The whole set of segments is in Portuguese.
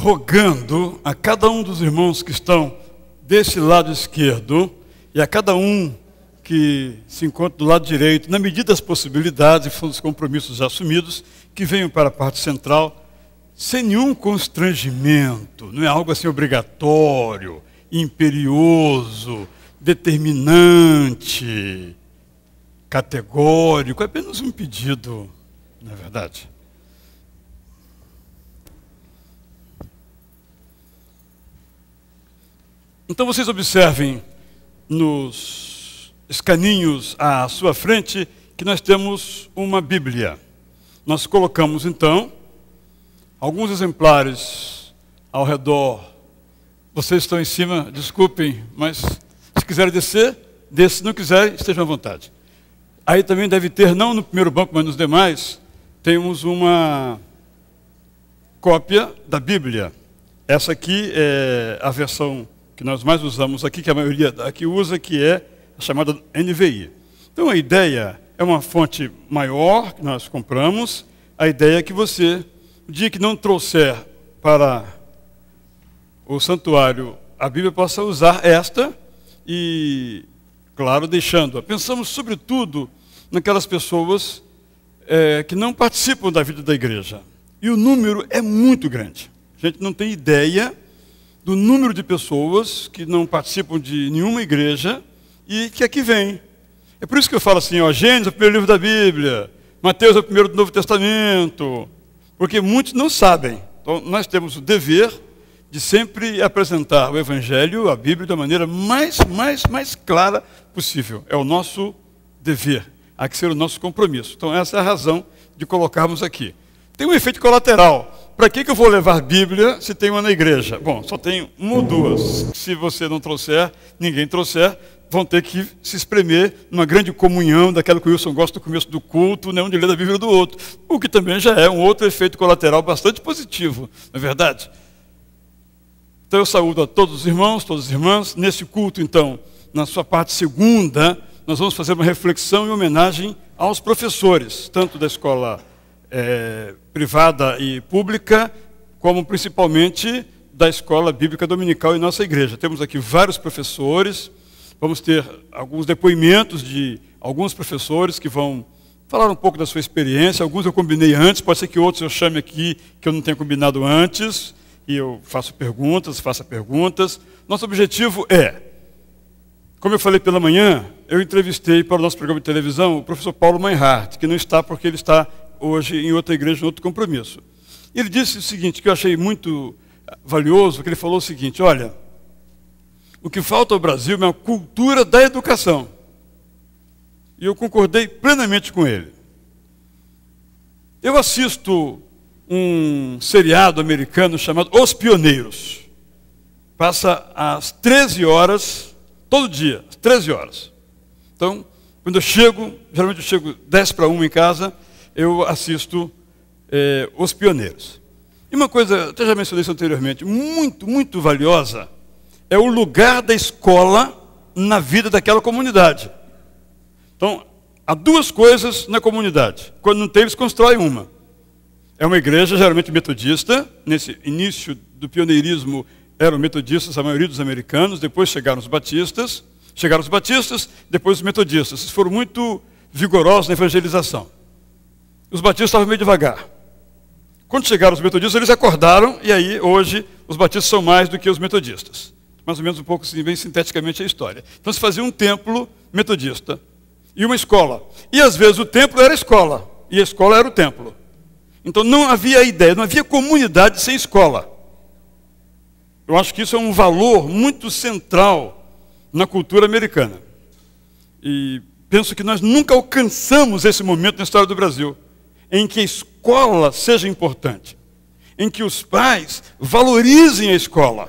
rogando a cada um dos irmãos que estão desse lado esquerdo e a cada um que se encontra do lado direito, na medida das possibilidades e dos compromissos assumidos, que venham para a parte central, sem nenhum constrangimento, não é algo assim obrigatório, imperioso, determinante, categórico, é apenas um pedido, não é verdade? Então vocês observem nos escaninhos à sua frente que nós temos uma Bíblia. Nós colocamos então alguns exemplares ao redor. Vocês estão em cima, desculpem, mas se quiserem descer, desce. Se não quiserem, estejam à vontade. Aí também deve ter, não no primeiro banco, mas nos demais, temos uma cópia da Bíblia. Essa aqui é a versão que nós mais usamos aqui, que a maioria aqui usa, que é a chamada NVI. Então a ideia é uma fonte maior que nós compramos. A ideia é que você, o dia que não trouxer para o santuário a Bíblia, possa usar esta e, claro, deixando-a. Pensamos sobretudo naquelas pessoas que não participam da vida da igreja. E o número é muito grande. A gente não tem ideia do número de pessoas que não participam de nenhuma igreja e que aqui vem. É por isso que eu falo assim, ó, Gênesis é o primeiro livro da Bíblia, Mateus é o primeiro do Novo Testamento, porque muitos não sabem. Então, nós temos o dever de sempre apresentar o Evangelho, a Bíblia, da maneira mais clara possível. É o nosso dever, há que ser o nosso compromisso. Então, essa é a razão de colocarmos aqui. Tem um efeito colateral. Para que eu vou levar Bíblia se tem uma na igreja? Bom, só tem uma ou duas. Se você não trouxer, ninguém trouxer, vão ter que se espremer numa grande comunhão, daquela que o Wilson gosta do começo do culto, né, um de ler da Bíblia do outro. O que também já é um outro efeito colateral bastante positivo, não é verdade? Então eu saúdo a todos os irmãos, todas as irmãs. Nesse culto, então, na sua parte segunda, nós vamos fazer uma reflexão em homenagem aos professores, tanto da escola privada e pública, como principalmente da escola bíblica dominical em nossa igreja. Temos aqui vários professores, vamos ter alguns depoimentos de alguns professores que vão falar um pouco da sua experiência. Alguns eu combinei antes, pode ser que outros eu chame aqui que eu não tenha combinado antes, e eu faça perguntas. Nosso objetivo é, como eu falei pela manhã, eu entrevistei para o nosso programa de televisão o professor Paulo Meinhardt, que não está porque ele está hoje em outra igreja, em outro compromisso. Ele disse o seguinte, que eu achei muito valioso, que ele falou o seguinte, olha, o que falta ao Brasil é uma cultura da educação. E eu concordei plenamente com ele. Eu assisto um seriado americano chamado Os Pioneiros. Passa às 13 horas, todo dia, às 13 horas. Então, quando eu chego, geralmente eu chego 10 para 1 em casa, eu assisto Os Pioneiros. E uma coisa, até já mencionei isso anteriormente, muito valiosa, é o lugar da escola na vida daquela comunidade. Então, há duas coisas na comunidade. Quando não tem, eles constroem uma. É uma igreja, geralmente metodista. Nesse início do pioneirismo eram metodistas, a maioria dos americanos. Depois chegaram os batistas, depois os metodistas. Eles foram muito vigorosos na evangelização. Os batistas estavam meio devagar. Quando chegaram os metodistas, eles acordaram, e aí, hoje, os batistas são mais do que os metodistas. Mais ou menos um pouco assim, bem sinteticamente a história. Então se fazia um templo metodista e uma escola. E às vezes o templo era a escola, e a escola era o templo. Então não havia ideia, não havia comunidade sem escola. Eu acho que isso é um valor muito central na cultura americana. E penso que nós nunca alcançamos esse momento na história do Brasil, em que a escola seja importante, em que os pais valorizem a escola.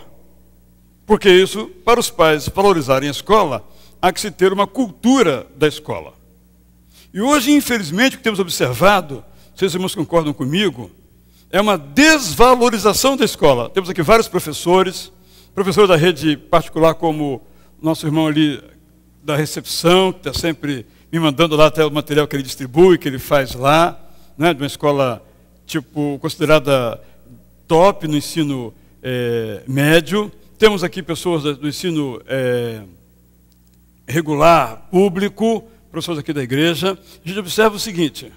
Porque isso, para os pais valorizarem a escola, há que se ter uma cultura da escola. E hoje, infelizmente, o que temos observado, vocês irmãos concordam comigo, é uma desvalorização da escola. Temos aqui vários professores da rede particular, como o nosso irmão ali da recepção, que está sempre me mandando lá até o material que ele distribui, que ele faz lá, né, de uma escola tipo considerada top no ensino médio. Temos aqui pessoas do ensino regular, público, professores aqui da igreja. A gente observa o seguinte: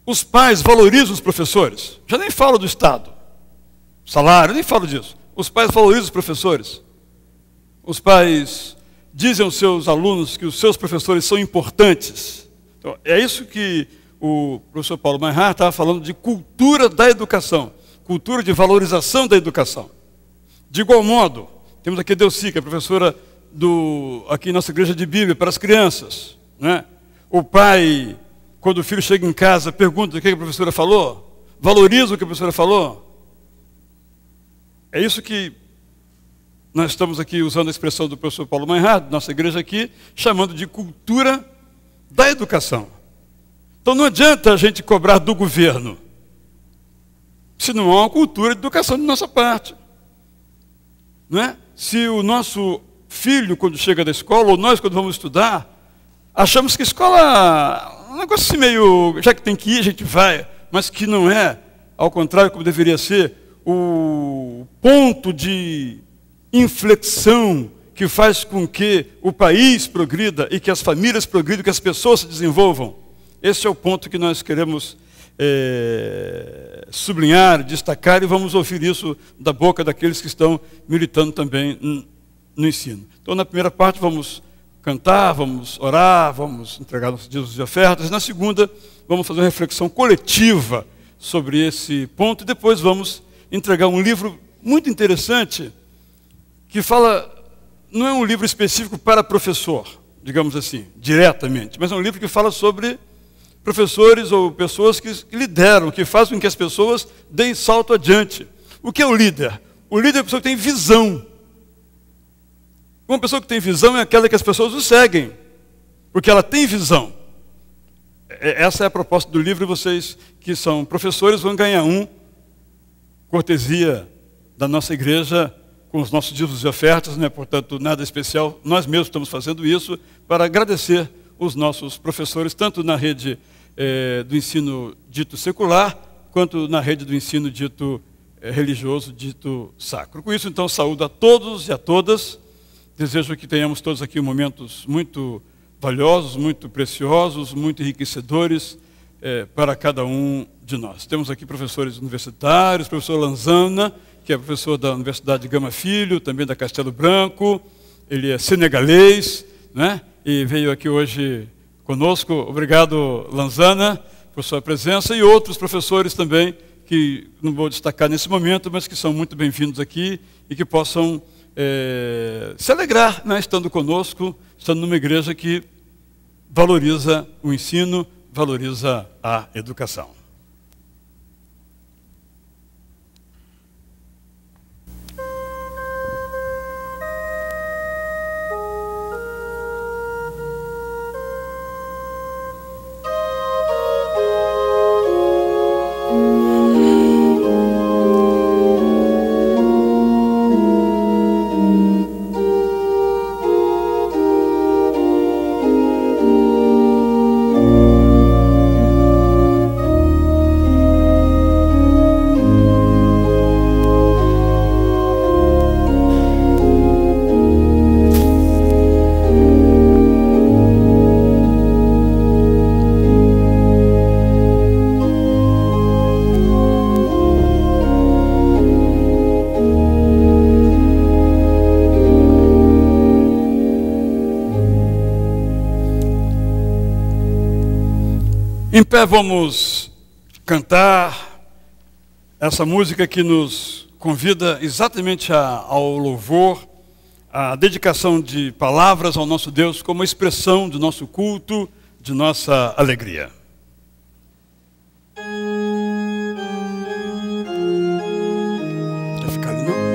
os pais valorizam os professores. Já nem falo do Estado, salário, nem falo disso. Os pais valorizam os professores. Os pais dizem aos seus alunos que os seus professores são importantes. Então, é isso que o professor Paulo Meinhardt estava falando de cultura da educação, cultura de valorização da educação. De igual modo, temos aqui a Delci, que é professora aqui em nossa igreja de Bíblia para as crianças, né? O pai, quando o filho chega em casa, pergunta o que a professora falou, valoriza o que a professora falou. É isso que nós estamos aqui usando a expressão do professor Paulo Meinhardt, nossa igreja aqui, chamando de cultura da educação. Então não adianta a gente cobrar do governo, se não há uma cultura de educação de nossa parte. Não é? Se o nosso filho, quando chega da escola, ou nós, quando vamos estudar, achamos que escola é um negócio assim meio, já que tem que ir, a gente vai, mas que não é, ao contrário, como deveria ser, o ponto de inflexão que faz com que o país progrida e que as famílias progridam, que as pessoas se desenvolvam. Esse é o ponto que nós queremos sublinhar, destacar, e vamos ouvir isso da boca daqueles que estão militando também no ensino. Então, na primeira parte, vamos cantar, vamos orar, vamos entregar nossos dízimos de ofertas. Na segunda, vamos fazer uma reflexão coletiva sobre esse ponto, e depois vamos entregar um livro muito interessante, que fala, não é um livro específico para professor, digamos assim, diretamente, mas é um livro que fala sobre professores ou pessoas que lideram, que fazem com que as pessoas deem salto adiante. O que é o líder? O líder é a pessoa que tem visão. Uma pessoa que tem visão é aquela que as pessoas o seguem, porque ela tem visão. Essa é a proposta do livro, e vocês que são professores vão ganhar cortesia da nossa igreja, com os nossos dízimos e ofertas, né? Portanto, nada especial, nós mesmos estamos fazendo isso para agradecer os nossos professores, tanto na rede do ensino dito secular, quanto na rede do ensino dito religioso, dito sacro. Com isso, então, saúdo a todos e a todas. Desejo que tenhamos todos aqui momentos muito valiosos, muito preciosos, muito enriquecedores para cada um de nós. Temos aqui professores universitários, professor Lanzana, que é professor da Universidade Gama Filho, também da Castelo Branco. Ele é senegalês, né? E veio aqui hoje conosco. Obrigado, Lanzana, por sua presença, e outros professores também, que não vou destacar nesse momento, mas que são muito bem-vindos aqui e que possam se alegrar, né, estando conosco, estando numa igreja que valoriza o ensino, valoriza a educação. Em pé vamos cantar essa música que nos convida exatamente ao louvor, à dedicação de palavras ao nosso Deus como expressão do nosso culto, de nossa alegria. Quer ficar ali, não?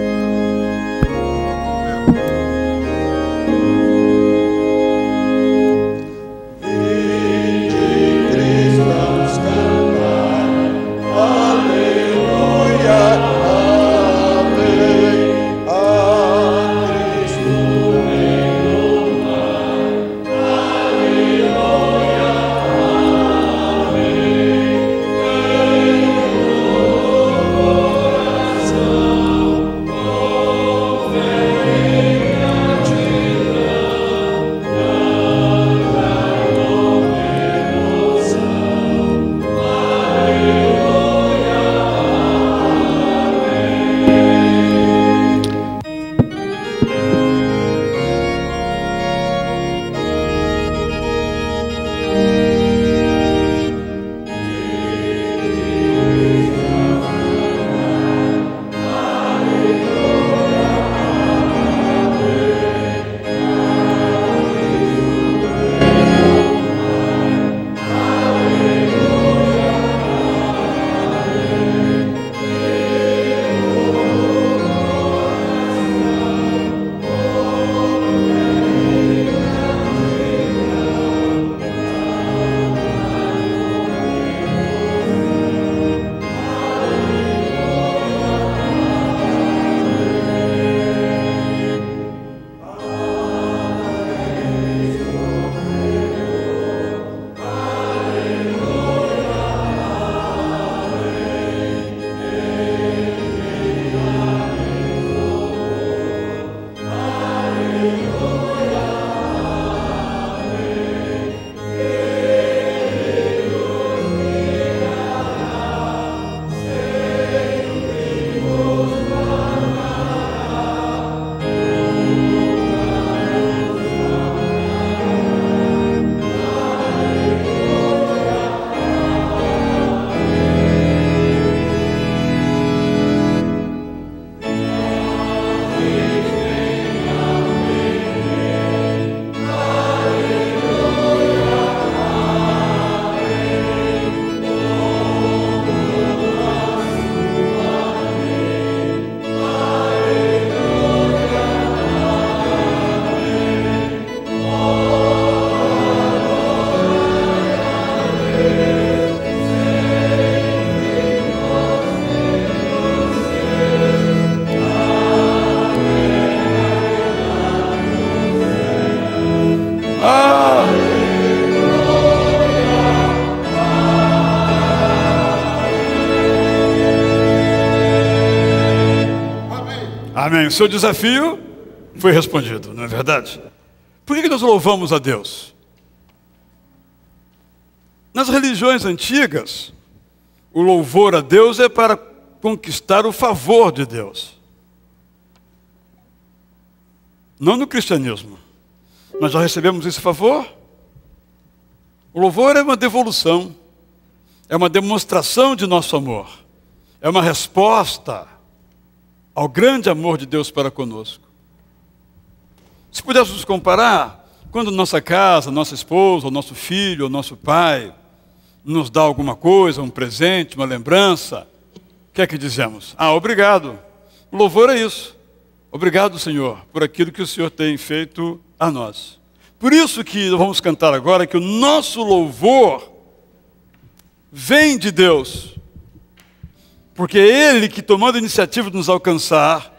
Amém. O seu desafio foi respondido, não é verdade? Por que nós louvamos a Deus? Nas religiões antigas, o louvor a Deus é para conquistar o favor de Deus. Não no cristianismo. Nós já recebemos esse favor? O louvor é uma devolução, é uma demonstração de nosso amor, é uma resposta ao grande amor de Deus para conosco. Se pudéssemos comparar, quando nossa casa, nossa esposa, o nosso filho, o nosso pai nos dá alguma coisa, um presente, uma lembrança, o que é que dizemos? Ah, obrigado. O louvor é isso. Obrigado, Senhor, por aquilo que o Senhor tem feito a nós. Por isso que vamos cantar agora que o nosso louvor vem de Deus. Porque é Ele que, tomando a iniciativa de nos alcançar,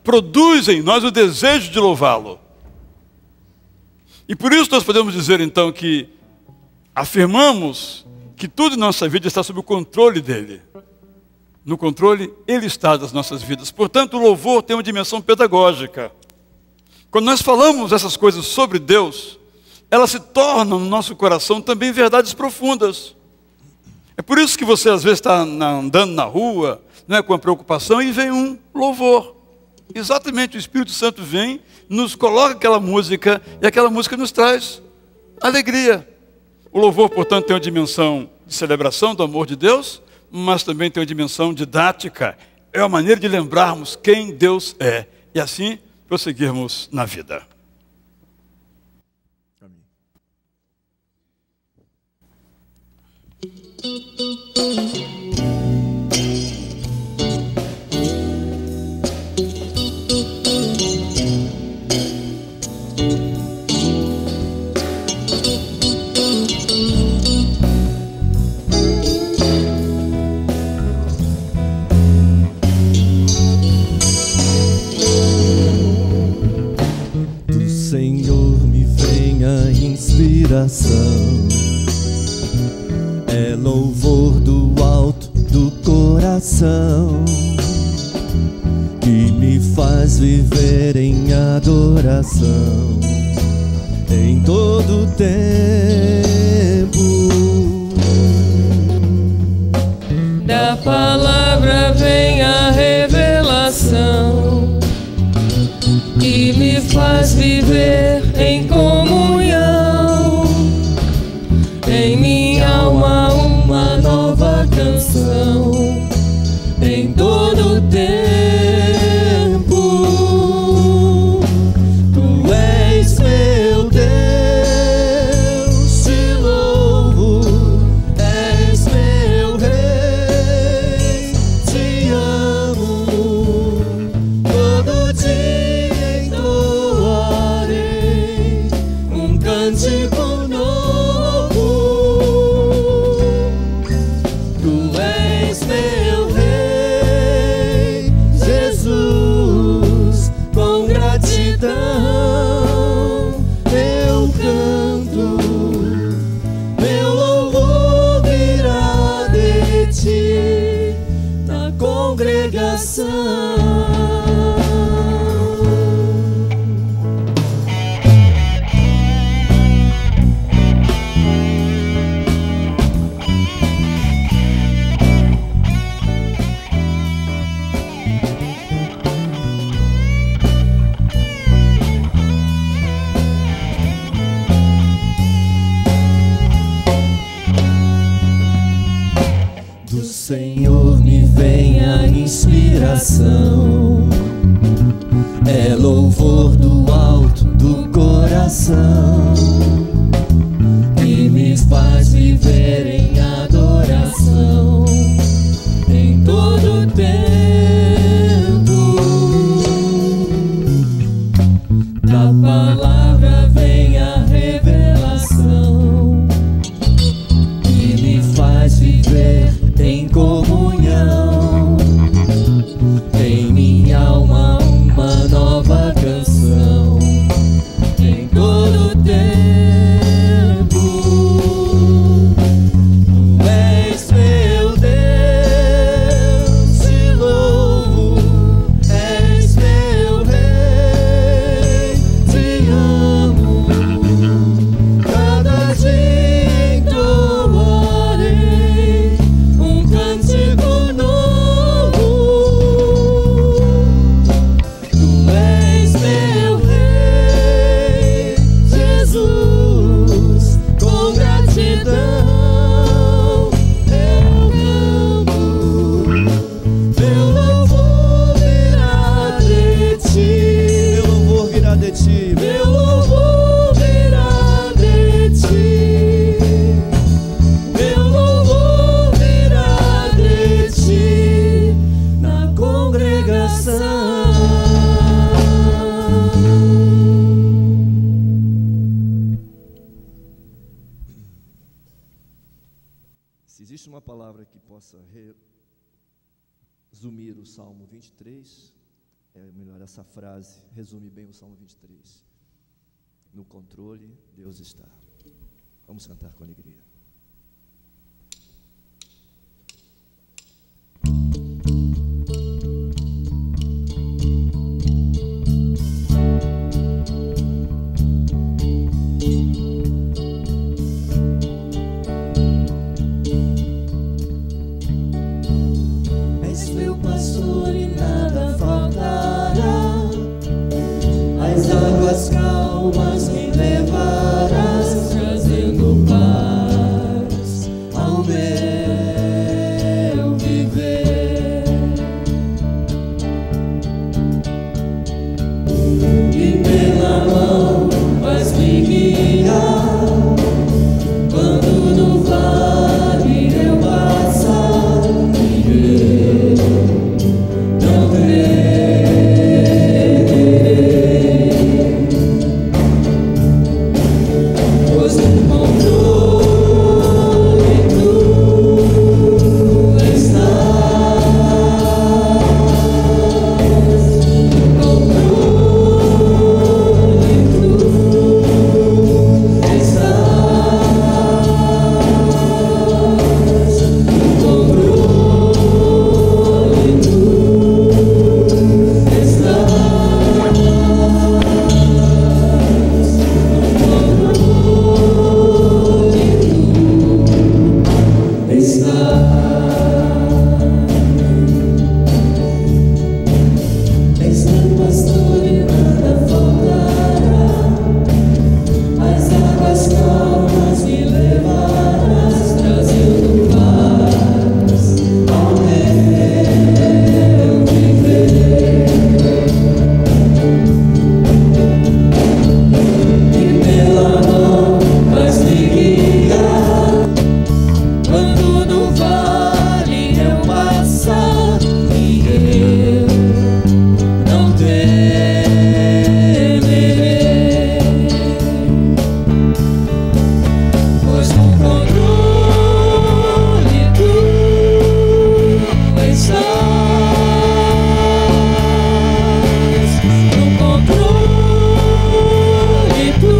produz em nós o desejo de louvá-lo. E por isso nós podemos dizer então que afirmamos que tudo em nossa vida está sob o controle dEle. No controle, Ele está das nossas vidas. Portanto, o louvor tem uma dimensão pedagógica. Quando nós falamos essas coisas sobre Deus, elas se tornam no nosso coração também verdades profundas. É por isso que você às vezes está andando na rua, né, com a preocupação, e vem um louvor. Exatamente, o Espírito Santo vem, nos coloca aquela música, e aquela música nos traz alegria. O louvor, portanto, tem uma dimensão de celebração do amor de Deus, mas também tem uma dimensão didática. É uma maneira de lembrarmos quem Deus é, e assim prosseguirmos na vida. Amém. É louvor do alto do coração que me faz viver em adoração em todo tempo. Da palavra vem a revelação que me faz viver em comunhão. Em minha alma uma nova canção, em todo tempo. Tu és meu Deus, te louvo, és meu Rei, te amo, todo dia entoarei um cântico do Senhor me vem a inspiração, é louvor do alto do coração que me faz viver em adoração em todo tempo. Da palavra vem a revelação que me faz viver em comunhão, em minha alma uma nova canção, em todo tempo. Tu és meu Deus, te louvo. palavra que possa resumir o Salmo 23, melhor, essa frase resume bem o Salmo 23. No controle, Deus está. Vamos cantar com alegria. És meu pastor e nada faltará, as águas calmas me levarás, trazendo paz ao meu viver. E pela mão vais me guiar, quando no vale eu passar, e eu não temerei, pois no controle tu estás, no controle tu estás, no controle tu és meu pastor e nada faltará, as águas calmas me levarás, trazendo paz ao meu viver. E pela mão vais me guiar, quando no vale eu passar, e eu não temerei, pois no controle tu estás, no controle tu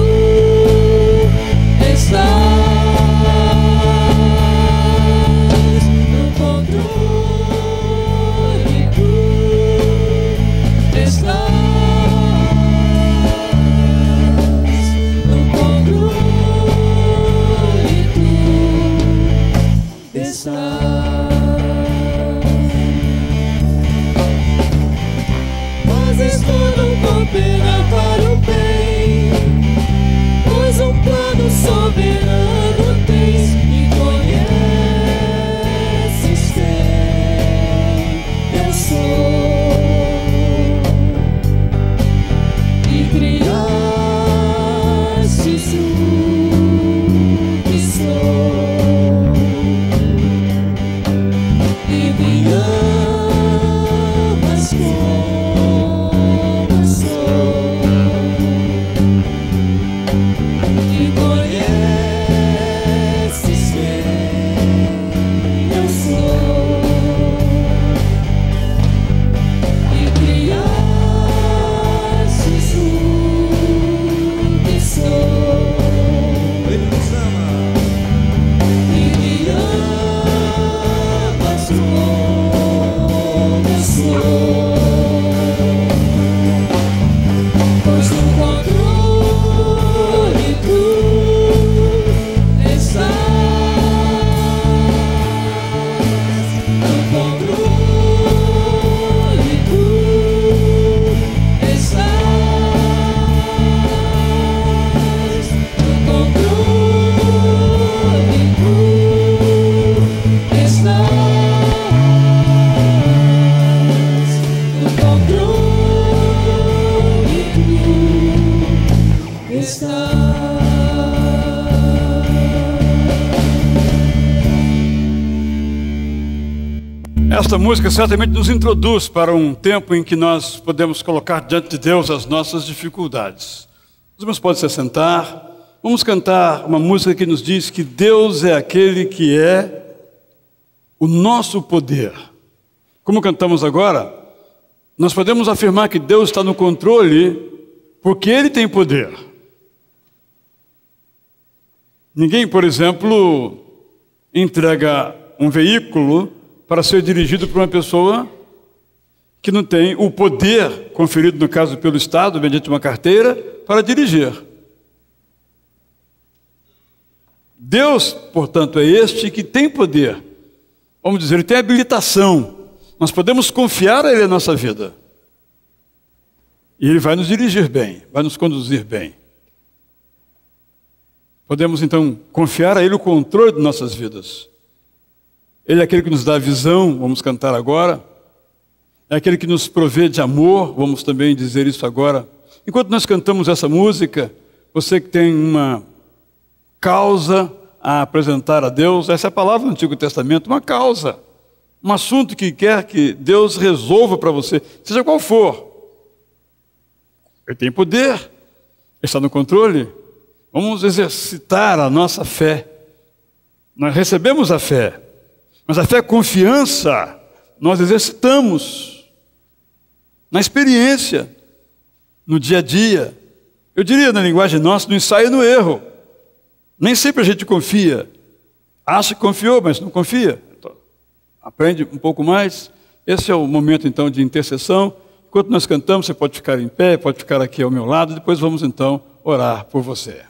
estás, no controle tu estás, no controle tu estás. Fazes tudo cooperar para o bem, pois um plano soberano tens e conheces quem eu sou, e criastes o que sou, e me amas como sou, e conheces quem eu sou, e criastes o que sou, Ele nos ama. e me amas como sou, pois no controle tu estás, no controle tu estás, no controle tu estás, no controle tu estás. Esta música certamente nos introduz para um tempo em que nós podemos colocar diante de Deus as nossas dificuldades. Os irmãos podem se assentar. Vamos cantar uma música que nos diz que Deus é aquele que é o nosso poder. Como cantamos agora, nós podemos afirmar que Deus está no controle porque Ele tem poder. Ninguém, por exemplo, entrega um veículo para ser dirigido por uma pessoa que não tem o poder conferido, no caso, pelo Estado, mediante uma carteira, para dirigir. Deus, portanto, é este que tem poder. Vamos dizer, Ele tem habilitação. Nós podemos confiar a Ele a nossa vida. E Ele vai nos dirigir bem, vai nos conduzir bem. Podemos, então, confiar a Ele o controle de nossas vidas. Ele é aquele que nos dá visão, vamos cantar agora. É aquele que nos provê de amor, vamos também dizer isso agora. Enquanto nós cantamos essa música, você que tem uma causa a apresentar a Deus, essa é a palavra do Antigo Testamento, uma causa, um assunto que quer que Deus resolva para você, seja qual for. Ele tem poder, está no controle. Vamos exercitar a nossa fé. Nós recebemos a fé, mas a fé é confiança, nós exercitamos na experiência, no dia a dia. Eu diria na linguagem nossa, no ensaio e no erro. Nem sempre a gente confia. Acha que confiou, mas não confia. Então, aprende um pouco mais. Esse é o momento então de intercessão. Enquanto nós cantamos, você pode ficar em pé, pode ficar aqui ao meu lado. Depois vamos então orar por você.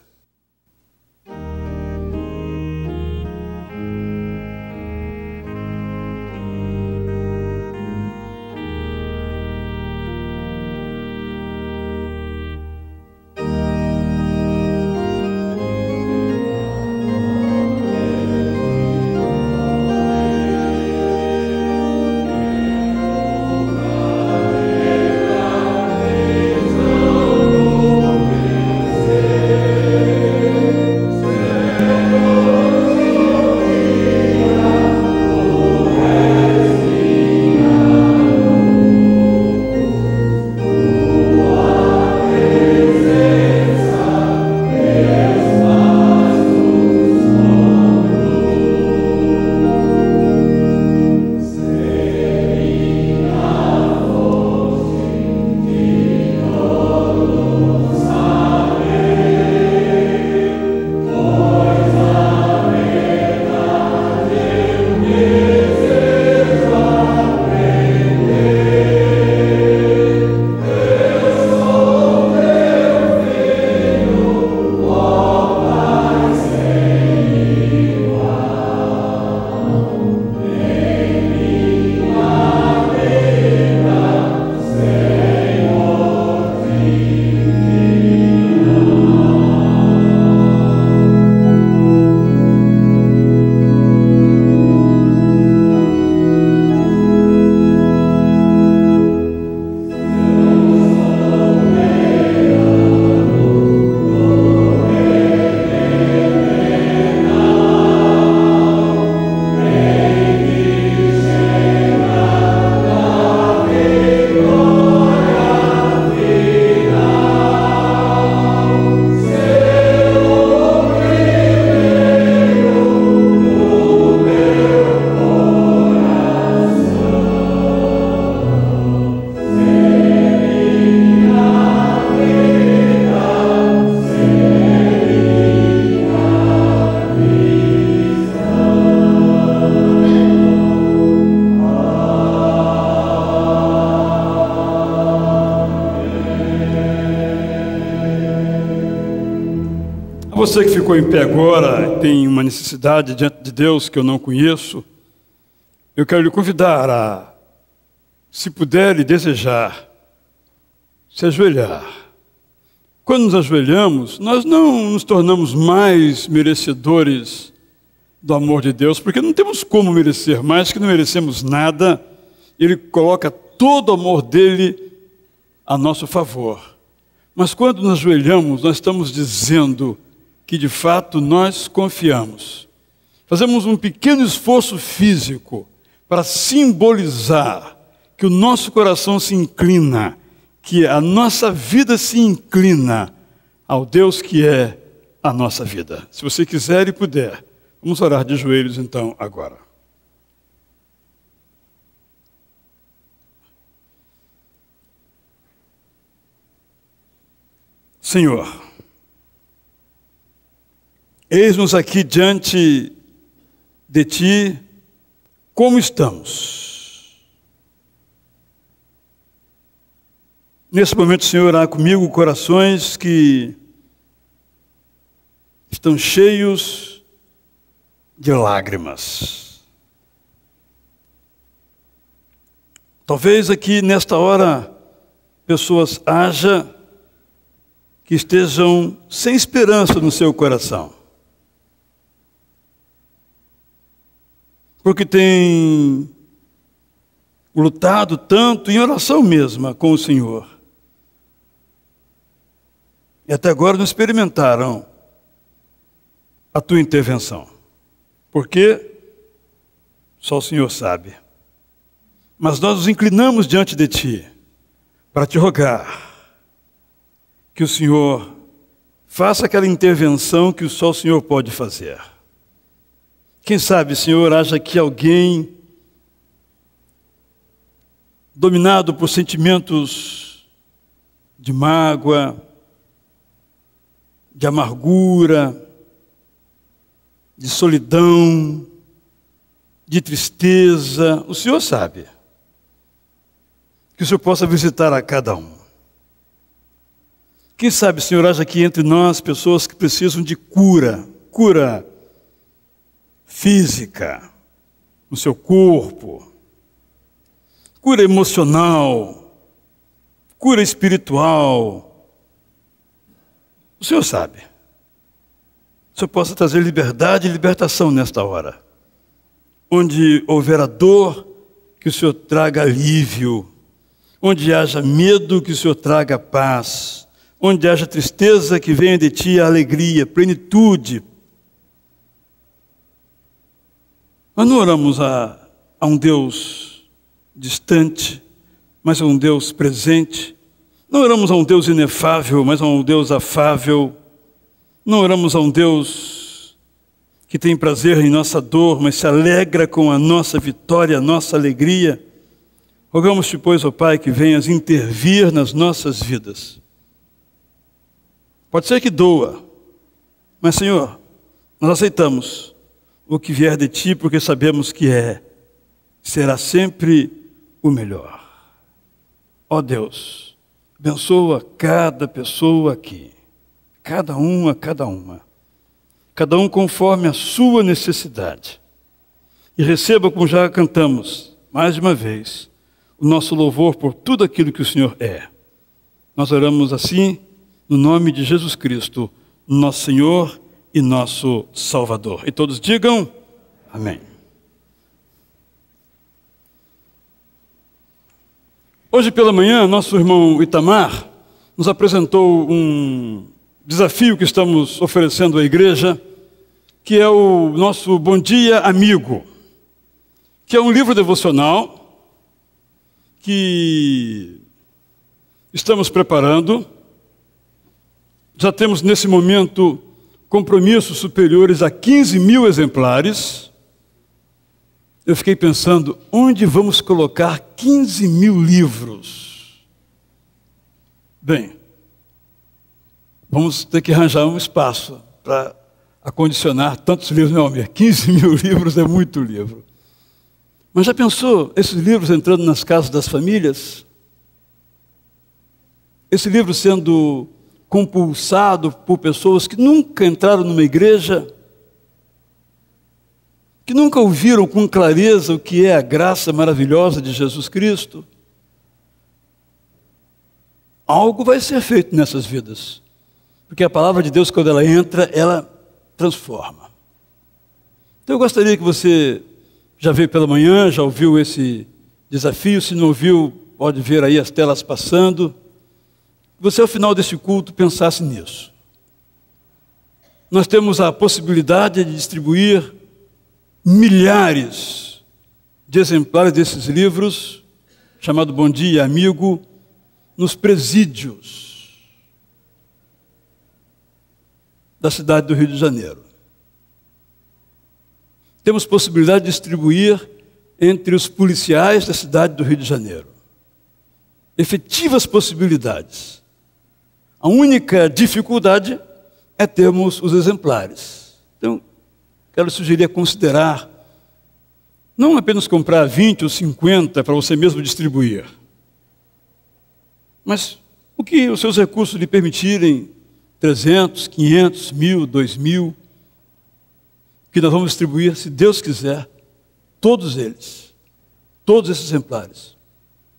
Você que ficou em pé agora, tem uma necessidade diante de Deus que eu não conheço, eu quero lhe convidar a, se puder e desejar, se ajoelhar. Quando nos ajoelhamos, nós não nos tornamos mais merecedores do amor de Deus, porque não temos como merecer mais, que não merecemos nada. Ele coloca todo o amor dele a nosso favor. Mas quando nos ajoelhamos, nós estamos dizendo que de fato nós confiamos. Fazemos um pequeno esforço físico para simbolizar que o nosso coração se inclina, que a nossa vida se inclina ao Deus que é a nossa vida. Se você quiser e puder, vamos orar de joelhos então agora. Senhor, eis-nos aqui diante de Ti, como estamos. Nesse momento, Senhor, há comigo corações que estão cheios de lágrimas. Talvez aqui, nesta hora, pessoas haja que estejam sem esperança no seu coração. Porque têm lutado tanto em oração mesma com o Senhor. E até agora não experimentaram a Tua intervenção. Por quê? Só o Senhor sabe. Mas nós nos inclinamos diante de Ti para Te rogar que o Senhor faça aquela intervenção que só o Senhor pode fazer. Quem sabe, Senhor, haja aqui alguém dominado por sentimentos de mágoa, de amargura, de solidão, de tristeza. O Senhor sabe. Que o Senhor possa visitar a cada um. Quem sabe, Senhor, haja aqui entre nós pessoas que precisam de cura física, no seu corpo, cura emocional, cura espiritual. O Senhor sabe. O Senhor possa trazer liberdade e libertação nesta hora. Onde houver a dor, que o Senhor traga alívio. Onde haja medo, que o Senhor traga paz. Onde haja tristeza, que venha de Ti a alegria, plenitude. Nós não oramos a um Deus distante, mas a um Deus presente. Não oramos a um Deus inefável, mas a um Deus afável. Não oramos a um Deus que tem prazer em nossa dor, mas se alegra com a nossa vitória, a nossa alegria. Rogamos-te, pois, ó Pai, que venhas intervir nas nossas vidas. Pode ser que doa, mas, Senhor, nós aceitamos o que vier de Ti, porque sabemos que será sempre o melhor. Ó Deus, abençoa cada pessoa aqui, cada uma, cada um conforme a sua necessidade. E receba, como já cantamos, mais uma vez, o nosso louvor por tudo aquilo que o Senhor é. Nós oramos assim, no nome de Jesus Cristo, nosso Senhor e nosso Salvador. E todos digam, amém. Hoje pela manhã, nosso irmão Itamar nos apresentou um desafio que estamos oferecendo à igreja, que é o nosso Bom Dia Amigo, que é um livro devocional que estamos preparando. Já temos nesse momento compromissos superiores a 15 mil exemplares. Eu fiquei pensando, onde vamos colocar 15 mil livros? Bem, vamos ter que arranjar um espaço para acondicionar tantos livros. Não, Almir, 15 mil livros é muito livro. Mas já pensou esses livros entrando nas casas das famílias? Esse livro sendo compulsado por pessoas que nunca entraram numa igreja, que nunca ouviram com clareza o que é a graça maravilhosa de Jesus Cristo. Algo vai ser feito nessas vidas, porque a palavra de Deus, quando ela entra, ela transforma. Então eu gostaria que você já veio pela manhã, já ouviu esse desafio. Se não ouviu, pode ver aí as telas passando. Você, ao final desse culto, pensasse nisso. Nós temos a possibilidade de distribuir milhares de exemplares desses livros, chamado Bom Dia Amigo, nos presídios da cidade do Rio de Janeiro. Temos possibilidade de distribuir entre os policiais da cidade do Rio de Janeiro. Efetivas possibilidades. A única dificuldade é termos os exemplares. Então, quero sugerir a considerar não apenas comprar 20 ou 50 para você mesmo distribuir, mas o que os seus recursos lhe permitirem, 300, 500, 1.000, 2.000, que nós vamos distribuir, se Deus quiser, todos eles, todos esses exemplares.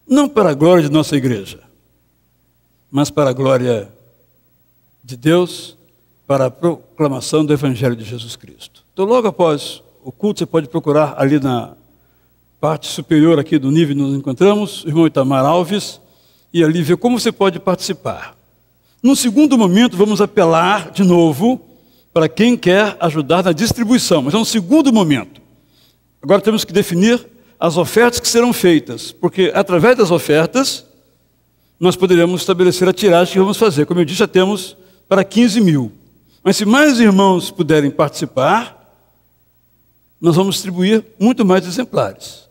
Não para a glória de nossa igreja, mas para a glória de Deus, para a proclamação do Evangelho de Jesus Cristo. Então, logo após o culto, você pode procurar ali na parte superior aqui do nível que nos encontramos, o irmão Itamar Alves, e ali ver como você pode participar. Num segundo momento, vamos apelar de novo para quem quer ajudar na distribuição, mas é um segundo momento. Agora temos que definir as ofertas que serão feitas, porque através das ofertas nós poderemos estabelecer a tiragem que vamos fazer. Como eu disse, já temos para 15.000. Mas se mais irmãos puderem participar, nós vamos distribuir muito mais exemplares.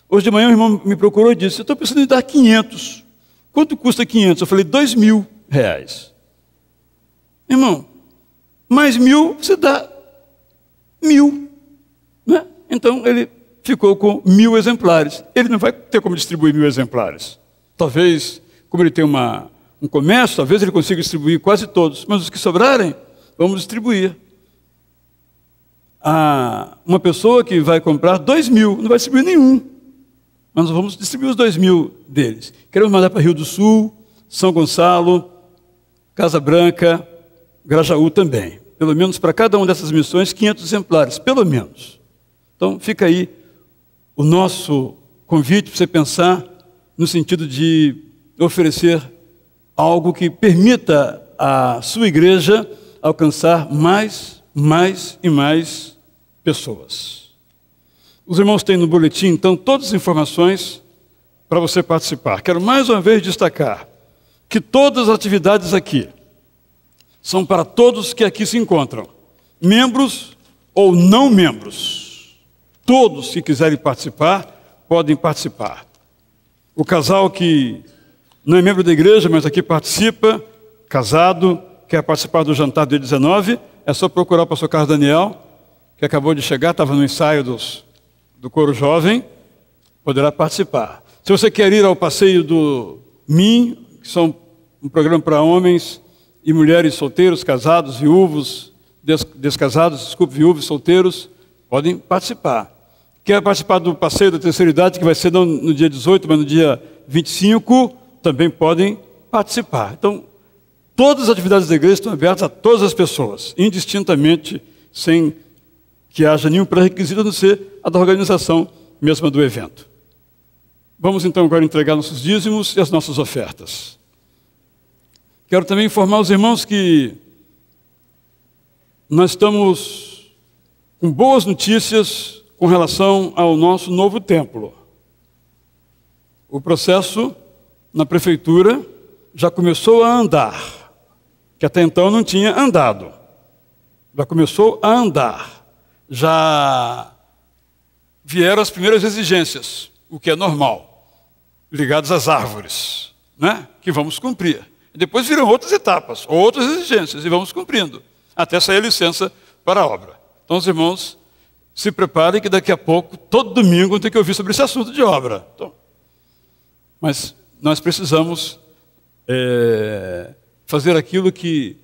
Hoje de manhã um irmão me procurou e disse: eu estou pensando em dar 500. Quanto custa 500? Eu falei: R$2.000. Irmão, mais 1.000, você dá 1.000. Né? Então ele ficou com 1.000 exemplares. Ele não vai ter como distribuir 1.000 exemplares. Talvez, como ele tem um comércio, talvez ele consiga distribuir quase todos. Mas os que sobrarem, vamos distribuir. Uma pessoa que vai comprar 2.000, não vai distribuir nenhum. Mas nós vamos distribuir os 2.000 deles. Queremos mandar para Rio do Sul, São Gonçalo, Casa Branca, Grajaú também. Pelo menos para cada uma dessas missões, 500 exemplares, pelo menos. Então fica aí o nosso convite para você pensar no sentido de oferecer algo que permita a sua igreja alcançar mais e mais pessoas. Os irmãos têm no boletim, então, todas as informações para você participar. Quero mais uma vez destacar que todas as atividades aqui são para todos que aqui se encontram, membros ou não membros. Todos que quiserem participar, podem participar. O casal que não é membro da igreja, mas aqui participa, casado, quer participar do jantar dia 19, é só procurar o pastor Carlos Daniel, que acabou de chegar, estava no ensaio do coro jovem, poderá participar. Se você quer ir ao passeio do MIM, que são um programa para homens e mulheres solteiros, casados, viúvos, descasados, viúvos, solteiros, podem participar. Quer participar do passeio da terceira idade, que vai ser não no dia 18, mas no dia 25, também podem participar. Então, todas as atividades da igreja estão abertas a todas as pessoas, indistintamente, sem que haja nenhum pré-requisito, a não ser a da organização mesma do evento. Vamos então agora entregar nossos dízimos e as nossas ofertas. Quero também informar os irmãos que nós estamos com boas notícias com relação ao nosso novo templo. O processo na prefeitura já começou a andar, que até então não tinha andado. Já começou a andar. Já vieram as primeiras exigências, o que é normal, ligadas às árvores, né? Que vamos cumprir. E depois virão outras etapas, outras exigências, e vamos cumprindo, até sair a licença para a obra. Então, os irmãos, se preparem que daqui a pouco, todo domingo, vão ter que ouvir sobre esse assunto de obra. Então, mas nós precisamos fazer aquilo que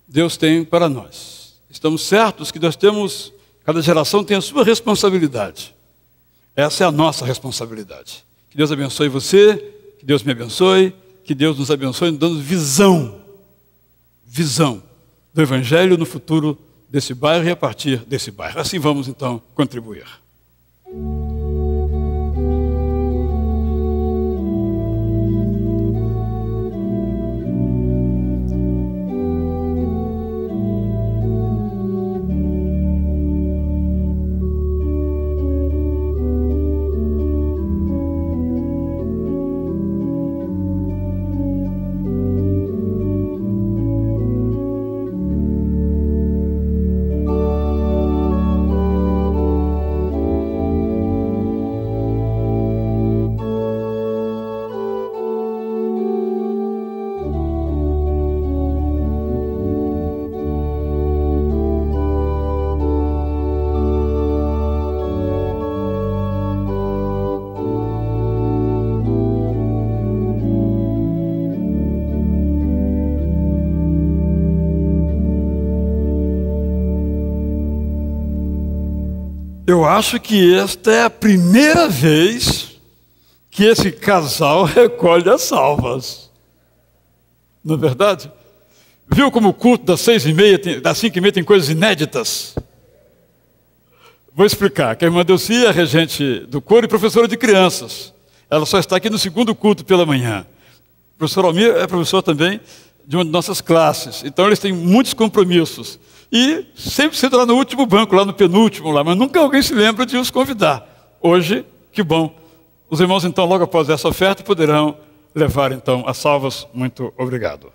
Deus tem para nós. Estamos certos que nós temos, cada geração tem a sua responsabilidade. Essa é a nossa responsabilidade. Que Deus abençoe você, que Deus me abençoe, que Deus nos abençoe, dando visão do Evangelho no futuro desse bairro e a partir desse bairro. Assim vamos então contribuir. Eu acho que esta é a primeira vez que esse casal recolhe as salvas. Não é verdade? Viu como o culto das 6h30, das 5h30 tem coisas inéditas? Vou explicar, que a irmã Delci é regente do coro e professora de crianças. Ela só está aqui no segundo culto pela manhã. O professor Almir é professor também de uma de nossas classes. Então eles têm muitos compromissos. E sempre senta lá no último banco, lá no penúltimo, lá, mas nunca alguém se lembra de os convidar. Hoje, que bom. Os irmãos, então, logo após essa oferta, poderão levar, então, as salvas. Muito obrigado.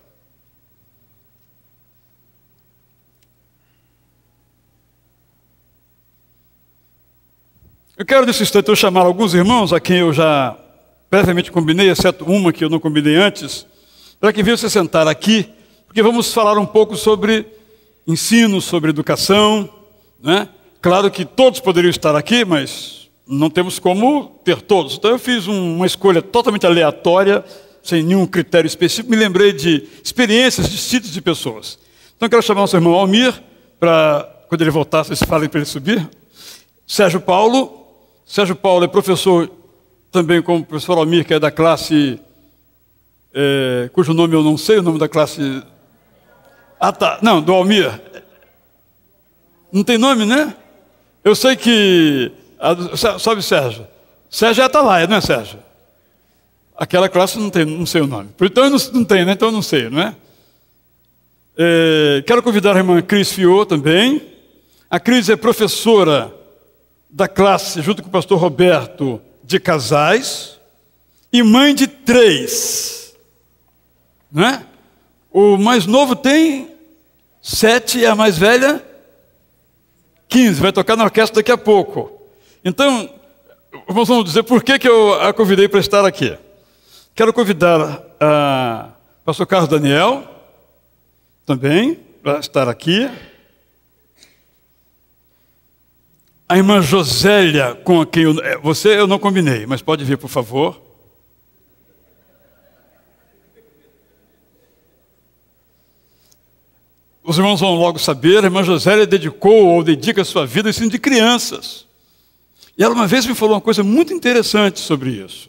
Eu quero, nesse instante, eu chamar alguns irmãos a quem eu já previamente combinei, exceto uma que eu não combinei antes, para que venham se sentar aqui, porque vamos falar um pouco sobre ensino, sobre educação, né? Claro que todos poderiam estar aqui, mas não temos como ter todos. Então eu fiz uma escolha totalmente aleatória, sem nenhum critério específico. Me lembrei de experiências distintas de pessoas. Então eu quero chamar o nosso irmão Almir, para, quando ele voltar, vocês falem para ele subir. Sérgio Paulo é professor também como o professor Almir, que é da classe, cujo nome eu não sei, o nome da classe... Ah, tá. Não, do Almir. Não tem nome, né? Eu sei que... Sabe, Sérgio? Sérgio é Atalaia, não é, Sérgio? Aquela classe não sei o nome. Então não tem, né? Então eu não sei, não é? Quero convidar a irmã Cris Fiô também. A Cris é professora da classe, junto com o pastor Roberto, de casais. E mãe de 3. Não é? O mais novo tem 7 e a mais velha 15. Vai tocar na orquestra daqui a pouco. Então, vamos dizer por que eu a convidei para estar aqui. Quero convidar a pastor Carlos Daniel também para estar aqui. A irmã Josélia, com quem eu não combinei, mas pode vir, por favor. Os irmãos vão logo saber, a irmã Josélia dedicou ou dedica a sua vida ao ensino de crianças. E ela uma vez me falou uma coisa muito interessante sobre isso.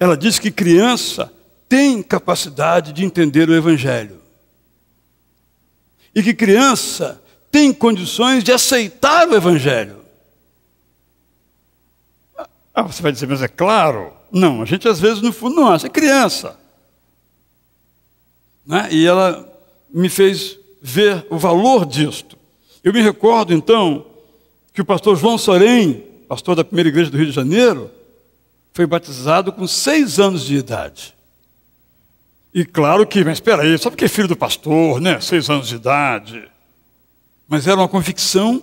Ela disse que criança tem capacidade de entender o Evangelho. E que criança tem condições de aceitar o Evangelho. Você vai dizer, mas é claro. Não, a gente às vezes no fundo não acha, é criança. Né? E ela me fez ver o valor disto. Eu me recordo, então, que o pastor João Sorém, pastor da primeira igreja do Rio de Janeiro, foi batizado com 6 anos de idade. E claro que, mas espera aí, só porque é filho do pastor, né? 6 anos de idade. Mas era uma convicção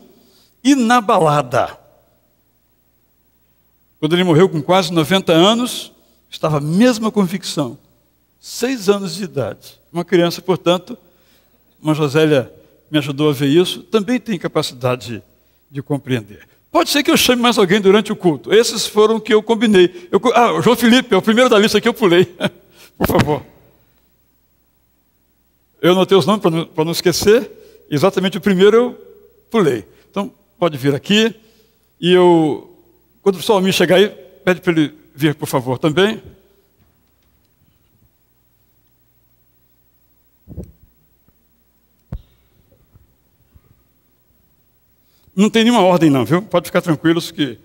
inabalada. Quando ele morreu com quase 90 anos, estava a mesma convicção. 6 anos de idade. Uma criança, portanto, uma Josélia me ajudou a ver isso, também tem capacidade de compreender. Pode ser que eu chame mais alguém durante o culto. Esses foram que eu combinei. O João Felipe, é o primeiro da lista que eu pulei. Por favor. Eu anotei os nomes para não esquecer. Exatamente o primeiro eu pulei. Então, pode vir aqui. E quando o pessoal me chegar aí, pede para ele vir, por favor, também. Não tem nenhuma ordem não, viu? Pode ficar tranquilos que...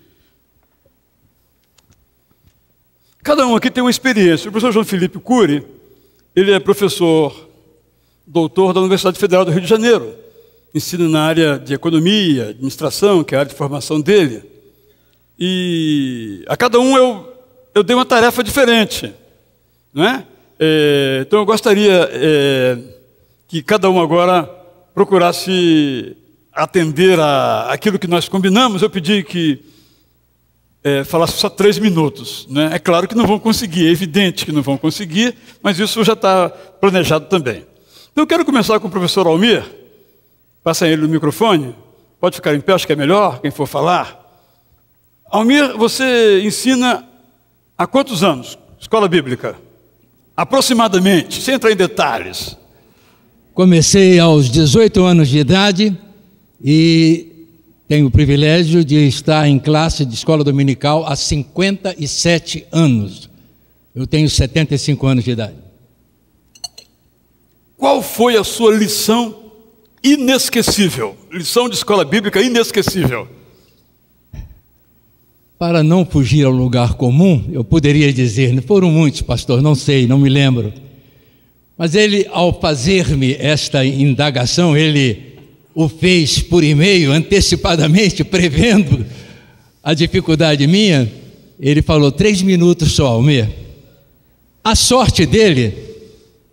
Cada um aqui tem uma experiência. O professor João Felipe Cury, ele é professor, doutor da Universidade Federal do Rio de Janeiro. Ensina na área de economia, administração, que é a área de formação dele. E a cada um eu dei uma tarefa diferente. Não é? Então eu gostaria que cada um agora procurasse atender aquilo que nós combinamos. Eu pedi que falasse só 3 minutos. Né? É claro que não vão conseguir, é evidente que não vão conseguir, mas isso já está planejado também. Então eu quero começar com o professor Almir. Passa ele no microfone. Pode ficar em pé, acho que é melhor, quem for falar. Almir, você ensina há quantos anos? Escola Bíblica? Aproximadamente, sem entrar em detalhes. Comecei aos 18 anos de idade e tenho o privilégio de estar em classe de escola dominical há 57 anos. Eu tenho 75 anos de idade. Qual foi a sua lição inesquecível? Lição de escola bíblica inesquecível. Para não fugir ao lugar comum, eu poderia dizer, foram muitos, pastor, não sei, não me lembro. Mas ele, ao fazer-me esta indagação, ele o fez por e-mail, antecipadamente, prevendo a dificuldade minha. Ele falou 3 minutos só, Almir. A sorte dele,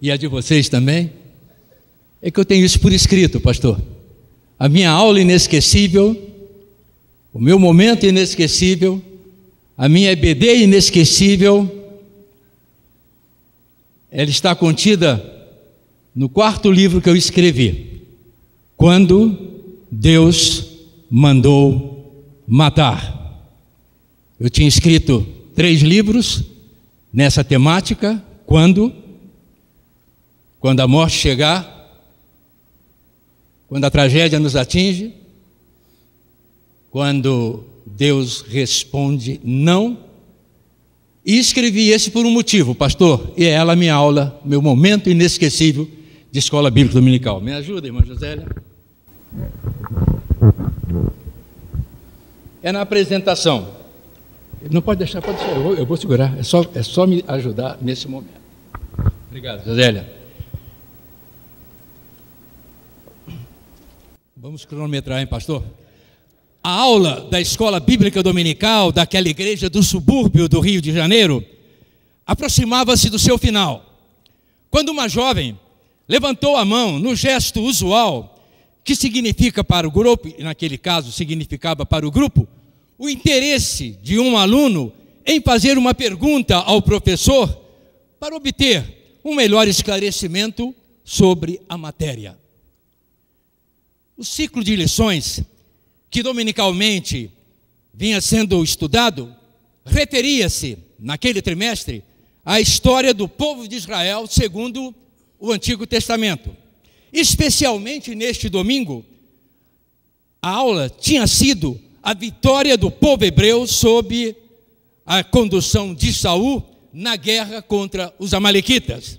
e a de vocês também, é que eu tenho isso por escrito, pastor. A minha aula inesquecível, o meu momento inesquecível, a minha EBD inesquecível, ela está contida no 4º livro que eu escrevi, Quando Deus Mandou Matar. Eu tinha escrito 3 livros nessa temática, quando a morte chegar, quando a tragédia nos atinge, quando Deus responde não. E escrevi esse por um motivo, pastor, e é ela a minha aula, meu momento inesquecível de escola bíblica dominical. Me ajuda, irmã Josélia? É na apresentação. Não pode deixar, eu vou segurar, é só me ajudar nesse momento. Obrigado, Josélia. Vamos cronometrar, hein, pastor? A aula da escola bíblica dominical daquela igreja do subúrbio do Rio de Janeiro aproximava-se do seu final, quando uma jovem levantou a mão no gesto usual, que significa para o grupo, e naquele caso significava para o grupo, o interesse de um aluno em fazer uma pergunta ao professor para obter um melhor esclarecimento sobre a matéria. O ciclo de lições que dominicalmente vinha sendo estudado referia-se, naquele trimestre, à história do povo de Israel segundo o Antigo Testamento. Especialmente neste domingo, a aula tinha sido a vitória do povo hebreu sob a condução de Saul na guerra contra os amalequitas.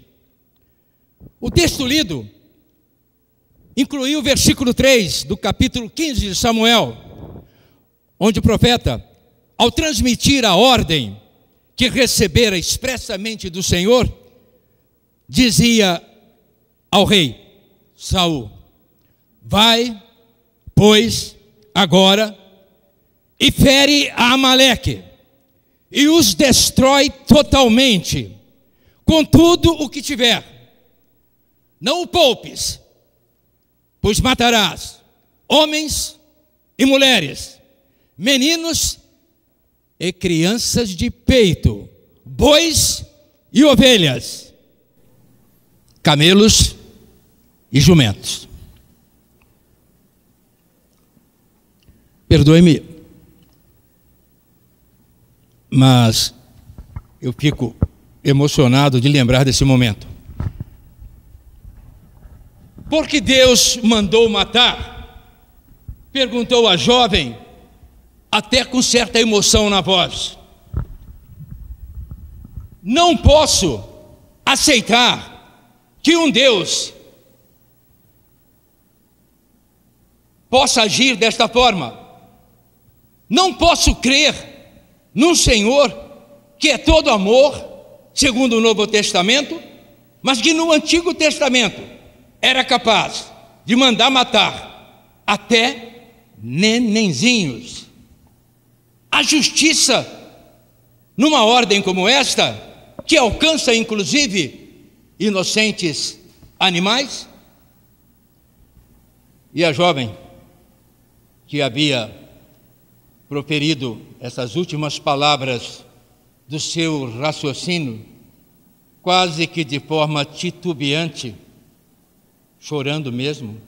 O texto lido incluiu o versículo 3 do capítulo 15 de Samuel, onde o profeta, ao transmitir a ordem que recebera expressamente do Senhor, dizia ao rei Saul: vai, pois, agora, e fere a Amaleque, e os destrói totalmente, com tudo o que tiver. Não o poupes, pois matarás homens e mulheres, meninos e crianças de peito, bois e ovelhas, camelos e jumentos. Perdoe-me, mas eu fico emocionado de lembrar desse momento. Por que Deus mandou matar? Perguntou a jovem, até com certa emoção na voz. Não posso aceitar que um Deus possa agir desta forma. Não posso crer num Senhor que é todo amor, segundo o Novo Testamento, mas que no Antigo Testamento era capaz de mandar matar até nenenzinhos. A justiça, numa ordem como esta, que alcança inclusive inocentes animais. E a jovem que havia proferido essas últimas palavras do seu raciocínio, quase que de forma titubeante, chorando mesmo,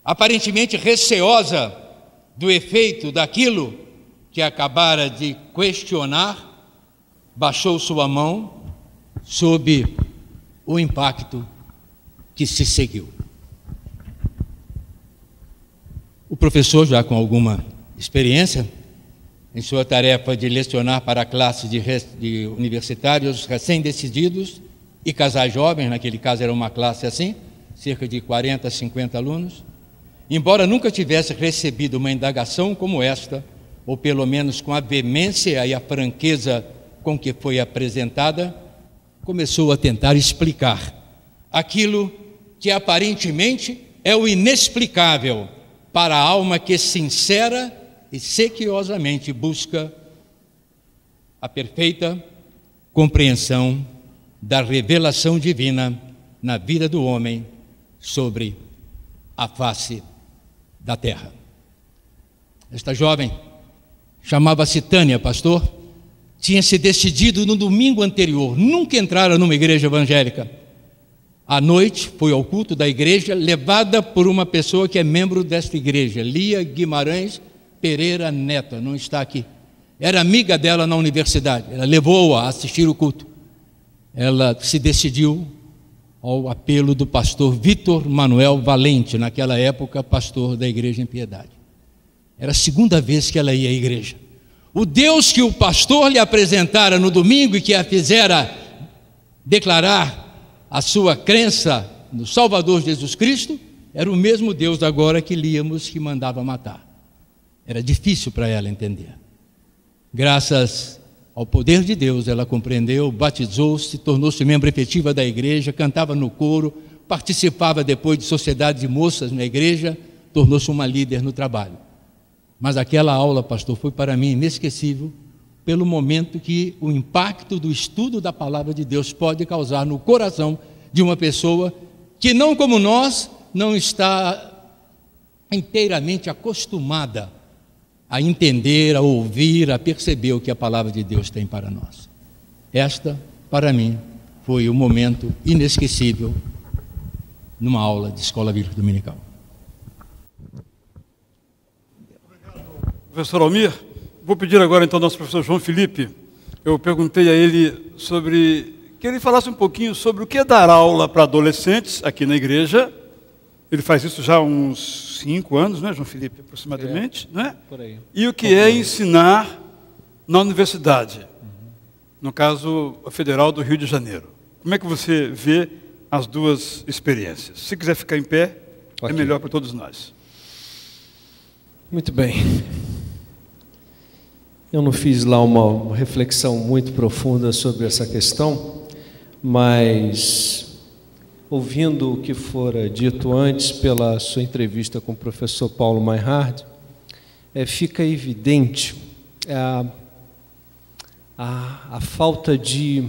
aparentemente receosa do efeito daquilo que acabara de questionar, baixou sua mão sob o impacto que se seguiu. O professor, já com alguma experiência, em sua tarefa de lecionar para a classe de universitários recém-decididos e casais jovens, naquele caso era uma classe assim, cerca de 40, 50 alunos, embora nunca tivesse recebido uma indagação como esta, ou pelo menos com a veemência e a franqueza com que foi apresentada, começou a tentar explicar aquilo que aparentemente é o inexplicável para a alma que sincera e sequiosamente busca a perfeita compreensão da revelação divina na vida do homem sobre a face da terra. Esta jovem chamava-se Tânia, pastor, tinha se decidido no domingo anterior, nunca entrara numa igreja evangélica. À noite foi ao culto da igreja, levada por uma pessoa que é membro desta igreja, Lia Guimarães Pereira Neto, não está aqui. Era amiga dela na universidade, ela levou-a a assistir o culto. Ela se decidiu ao apelo do pastor Vitor Manuel Valente, naquela época pastor da Igreja em Piedade. Era a segunda vez que ela ia à igreja. O Deus que o pastor lhe apresentara no domingo e que a fizera declarar a sua crença no Salvador Jesus Cristo, era o mesmo Deus agora que líamos que mandava matar. Era difícil para ela entender. Graças ao poder de Deus, ela compreendeu, batizou-se, tornou-se membro efetiva da igreja, cantava no coro, participava depois de sociedade de moças na igreja, tornou-se uma líder no trabalho. Mas aquela aula, pastor, foi para mim inesquecível, pelo momento que o impacto do estudo da palavra de Deus pode causar no coração de uma pessoa que, não como nós, não está inteiramente acostumada a entender, a ouvir, a perceber o que a palavra de Deus tem para nós. Esta, para mim, foi um momento inesquecível numa aula de escola bíblica dominical. Professor Almir, vou pedir agora então ao nosso professor João Felipe. Eu perguntei a ele sobre, que ele falasse um pouquinho sobre o que é dar aula para adolescentes aqui na igreja. Ele faz isso já há uns 5 anos, né, João Felipe, aproximadamente, né? Por aí. E o que é ensinar na universidade, no caso a Federal do Rio de Janeiro. Como é que você vê as duas experiências? Se quiser ficar em pé, é melhor para todos nós. Muito bem. Eu não fiz lá uma reflexão muito profunda sobre essa questão, mas ouvindo o que fora dito antes pela sua entrevista com o professor Paulo Meinhard, fica evidente a falta de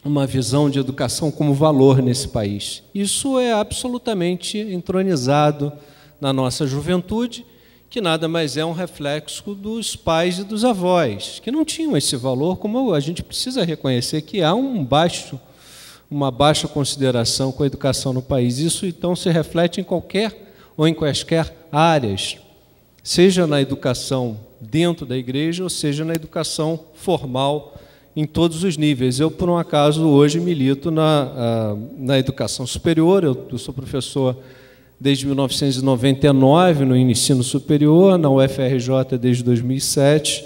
uma visão de educação como valor nesse país. Isso é absolutamente entronizado na nossa juventude, que nada mais é um reflexo dos pais e dos avós, que não tinham esse valor, como a gente precisa reconhecer que há uma baixa consideração com a educação no país. Isso, então, se reflete em qualquer ou em quaisquer áreas, seja na educação dentro da igreja, ou seja na educação formal, em todos os níveis. Eu, por um acaso, hoje milito na educação superior. Eu sou professor desde 1999 no ensino superior, na UFRJ desde 2007,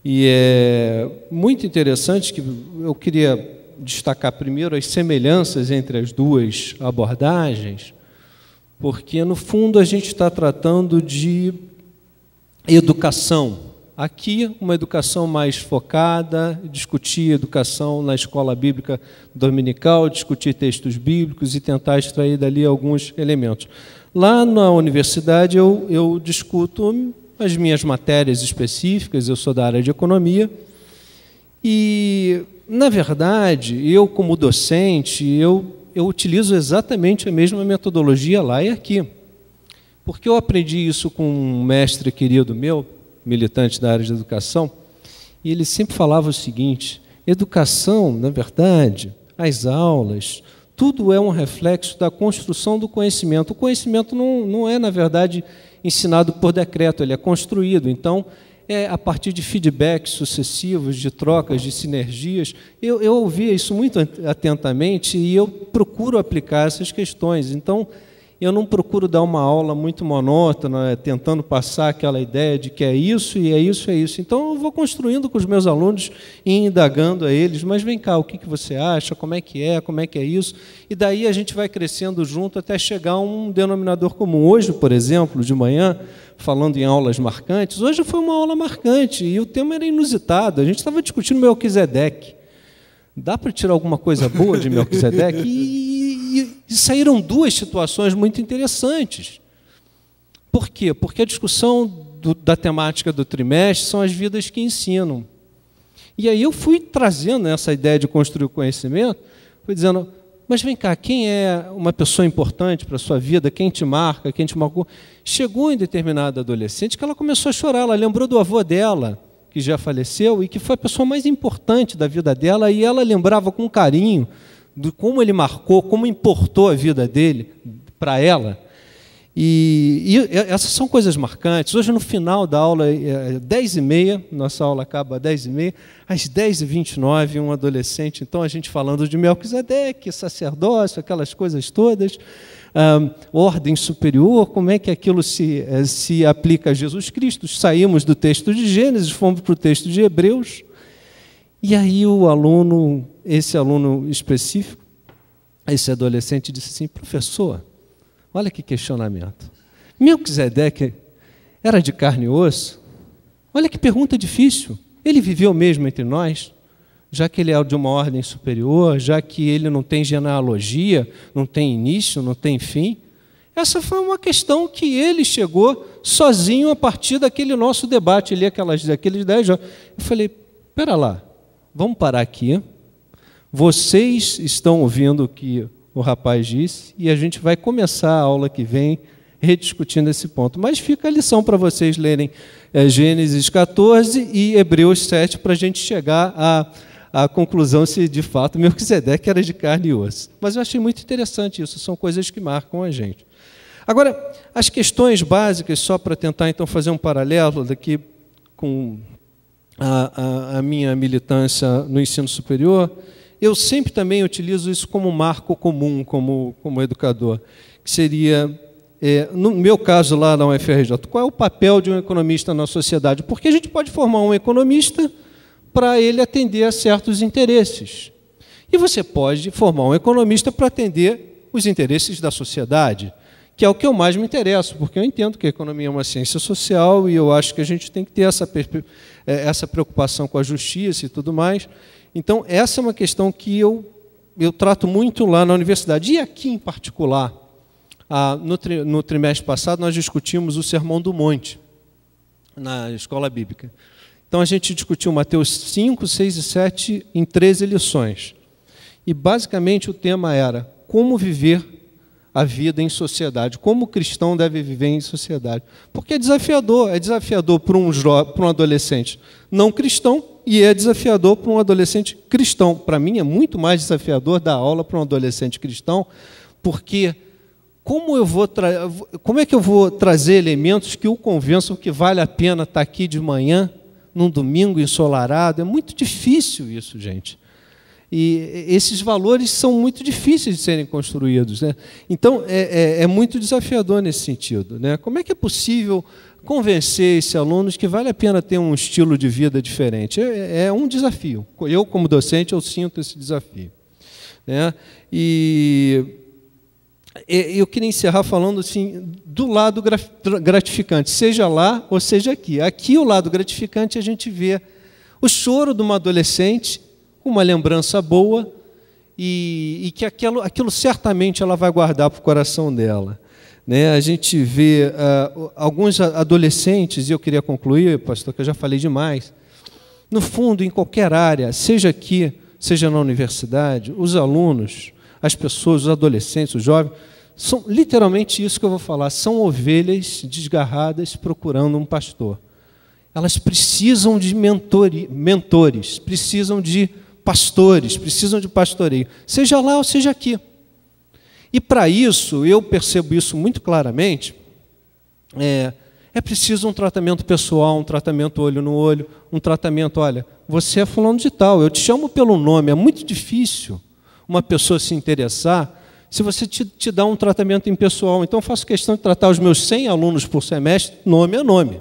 e é muito interessante que eu queria destacar primeiro as semelhanças entre as duas abordagens, porque no fundo a gente está tratando de educação. Aqui, uma educação mais focada, discutir educação na escola bíblica dominical, discutir textos bíblicos e tentar extrair dali alguns elementos. Lá na universidade eu discuto as minhas matérias específicas, eu sou da área de economia, e, na verdade, eu como docente, eu utilizo exatamente a mesma metodologia lá e aqui. Porque eu aprendi isso com um mestre querido meu, militante da área de educação, e ele sempre falava o seguinte: educação, na verdade, as aulas, tudo é um reflexo da construção do conhecimento. O conhecimento não é, na verdade, ensinado por decreto, ele é construído. Então, é a partir de feedbacks sucessivos, de trocas, de sinergias. Eu ouvia isso muito atentamente e eu procuro aplicar essas questões. Então, eu não procuro dar uma aula muito monótona, tentando passar aquela ideia de que é isso e é isso, é isso. Então, eu vou construindo com os meus alunos e indagando a eles, mas vem cá, o que você acha, como é que é isso? E daí a gente vai crescendo junto até chegar a um denominador comum. Hoje, por exemplo, de manhã, falando em aulas marcantes, hoje foi uma aula marcante e o tema era inusitado. A gente estava discutindo Melquisedeque. Dá para tirar alguma coisa boa de Melquisedeque? E saíram duas situações muito interessantes. Por quê? Porque a discussão da temática do trimestre são as vidas que ensinam. E aí eu fui trazendo essa ideia de construir o conhecimento, fui dizendo, mas vem cá, quem é uma pessoa importante para a sua vida, quem te marca, quem te marcou? Chegou em determinada adolescente que ela começou a chorar, ela lembrou do avô dela, que já faleceu e que foi a pessoa mais importante da vida dela, e ela lembrava com carinho de como ele marcou, como importou a vida dele para ela. E essas são coisas marcantes. Hoje, no final da aula, 10h30, nossa aula acaba às 10h30, às 10h29, um adolescente, então a gente falando de Melquisedeque, sacerdócio, aquelas coisas todas, ordem superior, como é que aquilo se aplica a Jesus Cristo. Saímos do texto de Gênesis, fomos para o texto de Hebreus, e aí o aluno, esse aluno específico, esse adolescente disse assim, professor, olha que questionamento, Melquisedeque era de carne e osso? Olha que pergunta difícil, ele viveu mesmo entre nós? Já que ele é de uma ordem superior, já que ele não tem genealogia, não tem início, não tem fim. Essa foi uma questão que ele chegou sozinho a partir daquele nosso debate ali, aqueles 10 jovens. Eu falei, espera lá, vamos parar aqui, vocês estão ouvindo o que o rapaz disse e a gente vai começar a aula que vem rediscutindo esse ponto. Mas fica a lição para vocês lerem Gênesis 14 e Hebreus 7 para a gente chegar à conclusão se de fato Melquisedeque era de carne e osso. Mas eu achei muito interessante isso, são coisas que marcam a gente. Agora, as questões básicas, só para tentar então fazer um paralelo daqui com a minha militância no ensino superior, eu sempre também utilizo isso como marco comum, como educador, que seria, no meu caso lá na UFRJ, qual é o papel de um economista na sociedade? Porque a gente pode formar um economista para ele atender a certos interesses. E você pode formar um economista para atender os interesses da sociedade, que é o que eu mais me interesso, porque eu entendo que a economia é uma ciência social e eu acho que a gente tem que ter essa preocupação com a justiça e tudo mais. Então, essa é uma questão que eu trato muito lá na universidade. E aqui, em particular, no trimestre passado, nós discutimos o Sermão do Monte, na escola bíblica. Então, a gente discutiu Mateus 5, 6 e 7 em 13 lições. E, basicamente, o tema era como viver a vida em sociedade, como o cristão deve viver em sociedade. Porque é desafiador para um adolescente não cristão e é desafiador para um adolescente cristão. Para mim é muito mais desafiador dar aula para um adolescente cristão, porque como é que eu vou trazer elementos que o convençam que vale a pena estar aqui de manhã, num domingo ensolarado? É muito difícil isso, gente. E esses valores são muito difíceis de serem construídos, né? Então, é muito desafiador nesse sentido, né? Como é que é possível convencer esses alunos que vale a pena ter um estilo de vida diferente? É um desafio. Eu, como docente, eu sinto esse desafio, né? E eu queria encerrar falando assim, do lado gratificante, seja lá ou seja aqui. Aqui, o lado gratificante, a gente vê o choro de uma adolescente, uma lembrança boa e que aquilo certamente ela vai guardar para o coração dela, né? A gente vê alguns adolescentes, e eu queria concluir, pastor, que eu já falei demais, no fundo, em qualquer área, seja aqui, seja na universidade, os alunos, as pessoas, os adolescentes, os jovens, são literalmente isso que eu vou falar, são ovelhas desgarradas procurando um pastor. Elas precisam de mentores, precisam de pastores, precisam de pastoreio, seja lá ou seja aqui. E para isso, eu percebo isso muito claramente, é preciso um tratamento pessoal, um tratamento olho no olho, um tratamento, olha, você é fulano de tal, eu te chamo pelo nome, é muito difícil uma pessoa se interessar se você te dá um tratamento impessoal. Então, eu faço questão de tratar os meus 100 alunos por semestre, nome a nome.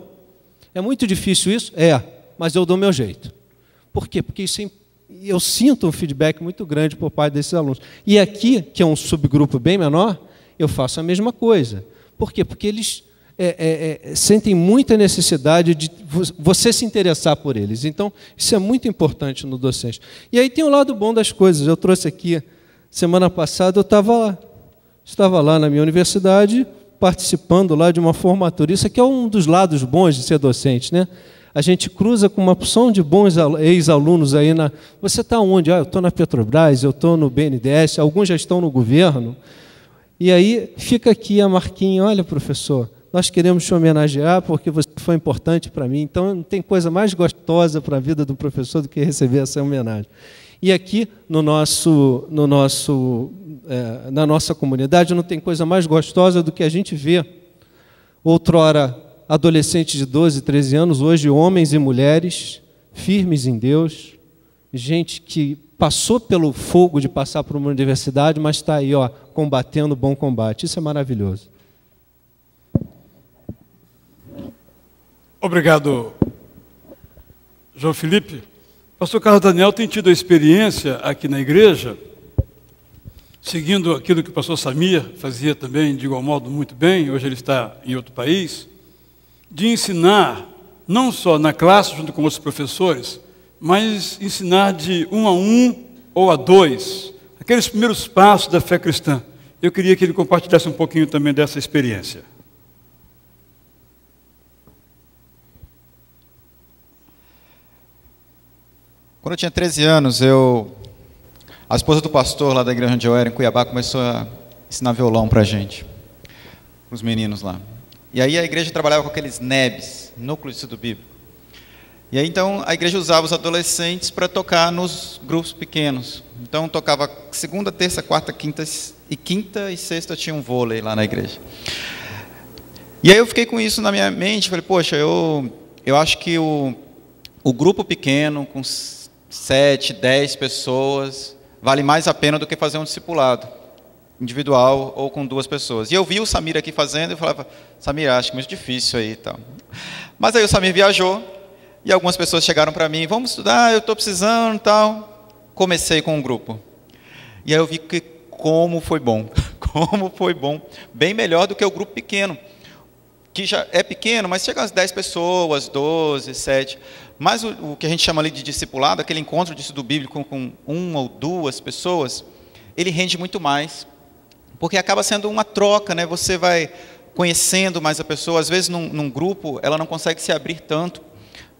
É muito difícil isso? É, mas eu dou meu jeito. Por quê? Porque isso eu sinto um feedback muito grande por parte desses alunos. E aqui, que é um subgrupo bem menor, eu faço a mesma coisa. Por quê? Porque eles sentem muita necessidade de você se interessar por eles. Então, isso é muito importante no docente. E aí tem o lado bom das coisas. Eu trouxe aqui, semana passada, eu estava lá na minha universidade, participando lá de uma formatura. Isso aqui é um dos lados bons de ser docente, né? A gente cruza com uma opção de bons ex-alunos aí. Você está onde? Eu estou na Petrobras, eu estou no BNDES, alguns já estão no governo. E aí fica aqui a marquinha: olha, professor, nós queremos te homenagear porque você foi importante para mim. Então, não tem coisa mais gostosa para a vida do professor do que receber essa homenagem. E aqui, na nossa comunidade, não tem coisa mais gostosa do que a gente ver, outrora, adolescentes de 12, 13 anos, hoje homens e mulheres firmes em Deus, gente que passou pelo fogo de passar por uma universidade, mas está aí, combatendo o bom combate. Isso é maravilhoso. Obrigado, João Felipe. Pastor Carlos Daniel tem tido a experiência aqui na igreja, seguindo aquilo que o pastor Samir fazia também de igual modo muito bem, hoje ele está em outro país, de ensinar, não só na classe junto com outros professores, mas ensinar de 1 a 1 ou a 2, aqueles primeiros passos da fé cristã. Eu queria que ele compartilhasse um pouquinho também dessa experiência. Quando eu tinha 13 anos, a esposa do pastor lá da igreja onde eu era, em Cuiabá, começou a ensinar violão para a gente, para os meninos lá. E aí a igreja trabalhava com aqueles NEBs, Núcleo de Estudo Bíblico. E aí então a igreja usava os adolescentes para tocar nos grupos pequenos. Então tocava segunda, terça, quarta, quinta e sexta tinha um vôlei lá na igreja. E aí eu fiquei com isso na minha mente, falei, poxa, eu acho que o grupo pequeno, com 7, 10 pessoas, vale mais a pena do que fazer um discipulado individual ou com 2 pessoas. E eu vi o Samir aqui fazendo e falava, Samir, acho que é muito difícil aí e tal. Mas aí o Samir viajou e algumas pessoas chegaram para mim, vamos estudar, eu estou precisando e tal. Comecei com um grupo. E aí eu vi que como foi bom, bem melhor do que o grupo pequeno, que já é pequeno, mas chega às 10 pessoas, 12, 7. Mas o que a gente chama ali de discipulado, aquele encontro de estudo bíblico com 1 ou 2 pessoas, ele rende muito mais, porque acaba sendo uma troca, né? Você vai conhecendo mais a pessoa. Às vezes num grupo ela não consegue se abrir tanto,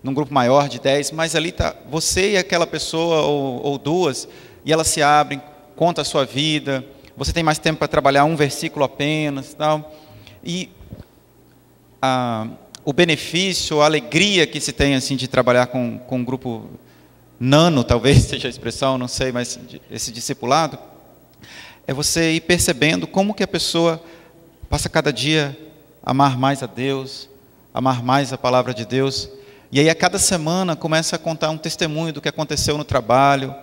num grupo maior de 10, mas ali está você e aquela pessoa ou 2, e elas se abrem, conta a sua vida, você tem mais tempo para trabalhar um versículo apenas, tal. E o benefício, a alegria que se tem assim de trabalhar com um grupo nano, talvez seja a expressão, não sei, mas esse discipulado, é você ir percebendo como que a pessoa passa cada dia a amar mais a Deus, amar mais a palavra de Deus, e aí a cada semana começa a contar um testemunho do que aconteceu no trabalho,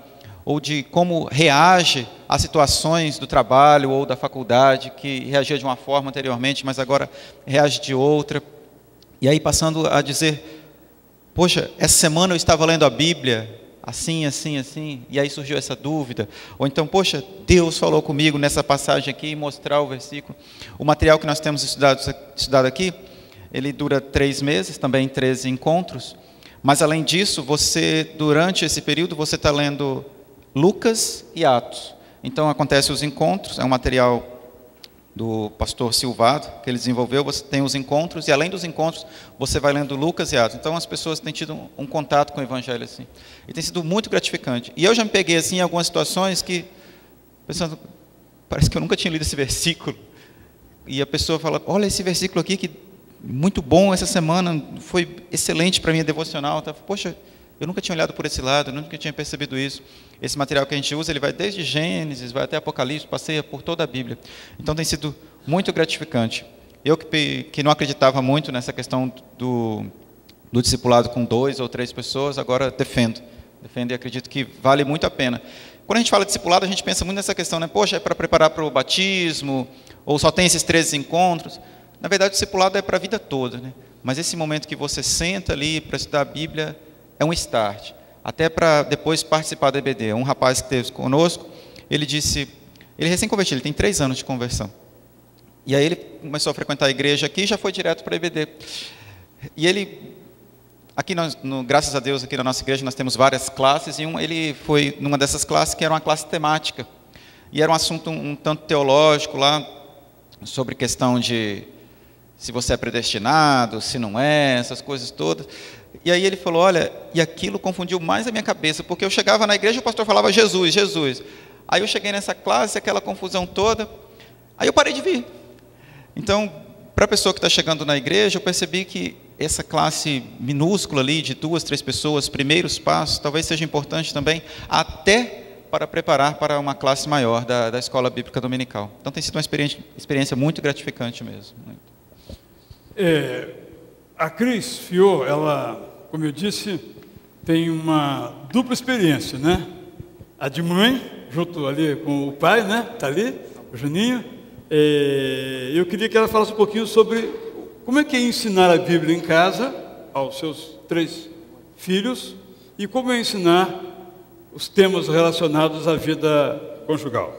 ou de como reage a situações do trabalho ou da faculdade, que reagia de uma forma anteriormente, mas agora reage de outra. E aí passando a dizer, poxa, essa semana eu estava lendo a Bíblia, assim, assim, assim, e aí surgiu essa dúvida. Ou então, poxa, Deus falou comigo nessa passagem aqui, e mostrar o versículo. O material que nós temos estudado aqui, ele dura 3 meses, também 13 encontros, mas além disso, durante esse período, você está lendo Lucas e Atos. Então acontecem os encontros, é um material do pastor Silvado, que ele desenvolveu, você tem os encontros, e além dos encontros, você vai lendo Lucas e Atos. Então as pessoas têm tido um contato com o Evangelho assim, e tem sido muito gratificante. E eu já me peguei assim em algumas situações que, pensando, parece que eu nunca tinha lido esse versículo, e a pessoa fala, olha esse versículo aqui, que muito bom essa semana, foi excelente para mim, devocional, tá? Poxa, eu nunca tinha olhado por esse lado, eu nunca tinha percebido isso. Esse material que a gente usa, ele vai desde Gênesis, vai até Apocalipse, passeia por toda a Bíblia. Então tem sido muito gratificante. Eu que não acreditava muito nessa questão do discipulado com 2 ou 3 pessoas, agora defendo. Defendo e acredito que vale muito a pena. Quando a gente fala de discipulado, a gente pensa muito nessa questão, né? Poxa, é para preparar para o batismo, ou só tem esses 13 encontros. Na verdade, o discipulado é para a vida toda, né? Mas esse momento que você senta ali para estudar a Bíblia é um start. Até para depois participar da EBD. Um rapaz que esteve conosco, ele disse, ele é recém-convertido, ele tem 3 anos de conversão. E aí ele começou a frequentar a igreja aqui e já foi direto para a EBD. E ele, aqui graças a Deus, aqui na nossa igreja nós temos várias classes, e ele foi numa dessas classes que era uma classe temática. E era um assunto um tanto teológico lá, sobre questão de se você é predestinado, se não é, essas coisas todas. E aí ele falou, olha, e aquilo confundiu mais a minha cabeça, porque eu chegava na igreja e o pastor falava Jesus, Jesus. Aí eu cheguei nessa classe, aquela confusão toda, aí eu parei de vir. Então, para a pessoa que está chegando na igreja, eu percebi que essa classe minúscula ali, de 2, 3 pessoas, primeiros passos, talvez seja importante também, até para preparar para uma classe maior da Escola Bíblica Dominical. Então tem sido uma experiência muito gratificante mesmo. A Cris Fior, ela, como eu disse, tem uma dupla experiência, né? A de mãe, junto ali com o pai, né? Está ali, o Juninho. Eu queria que ela falasse um pouquinho sobre como é que é ensinar a Bíblia em casa aos seus 3 filhos e como é ensinar os temas relacionados à vida conjugal.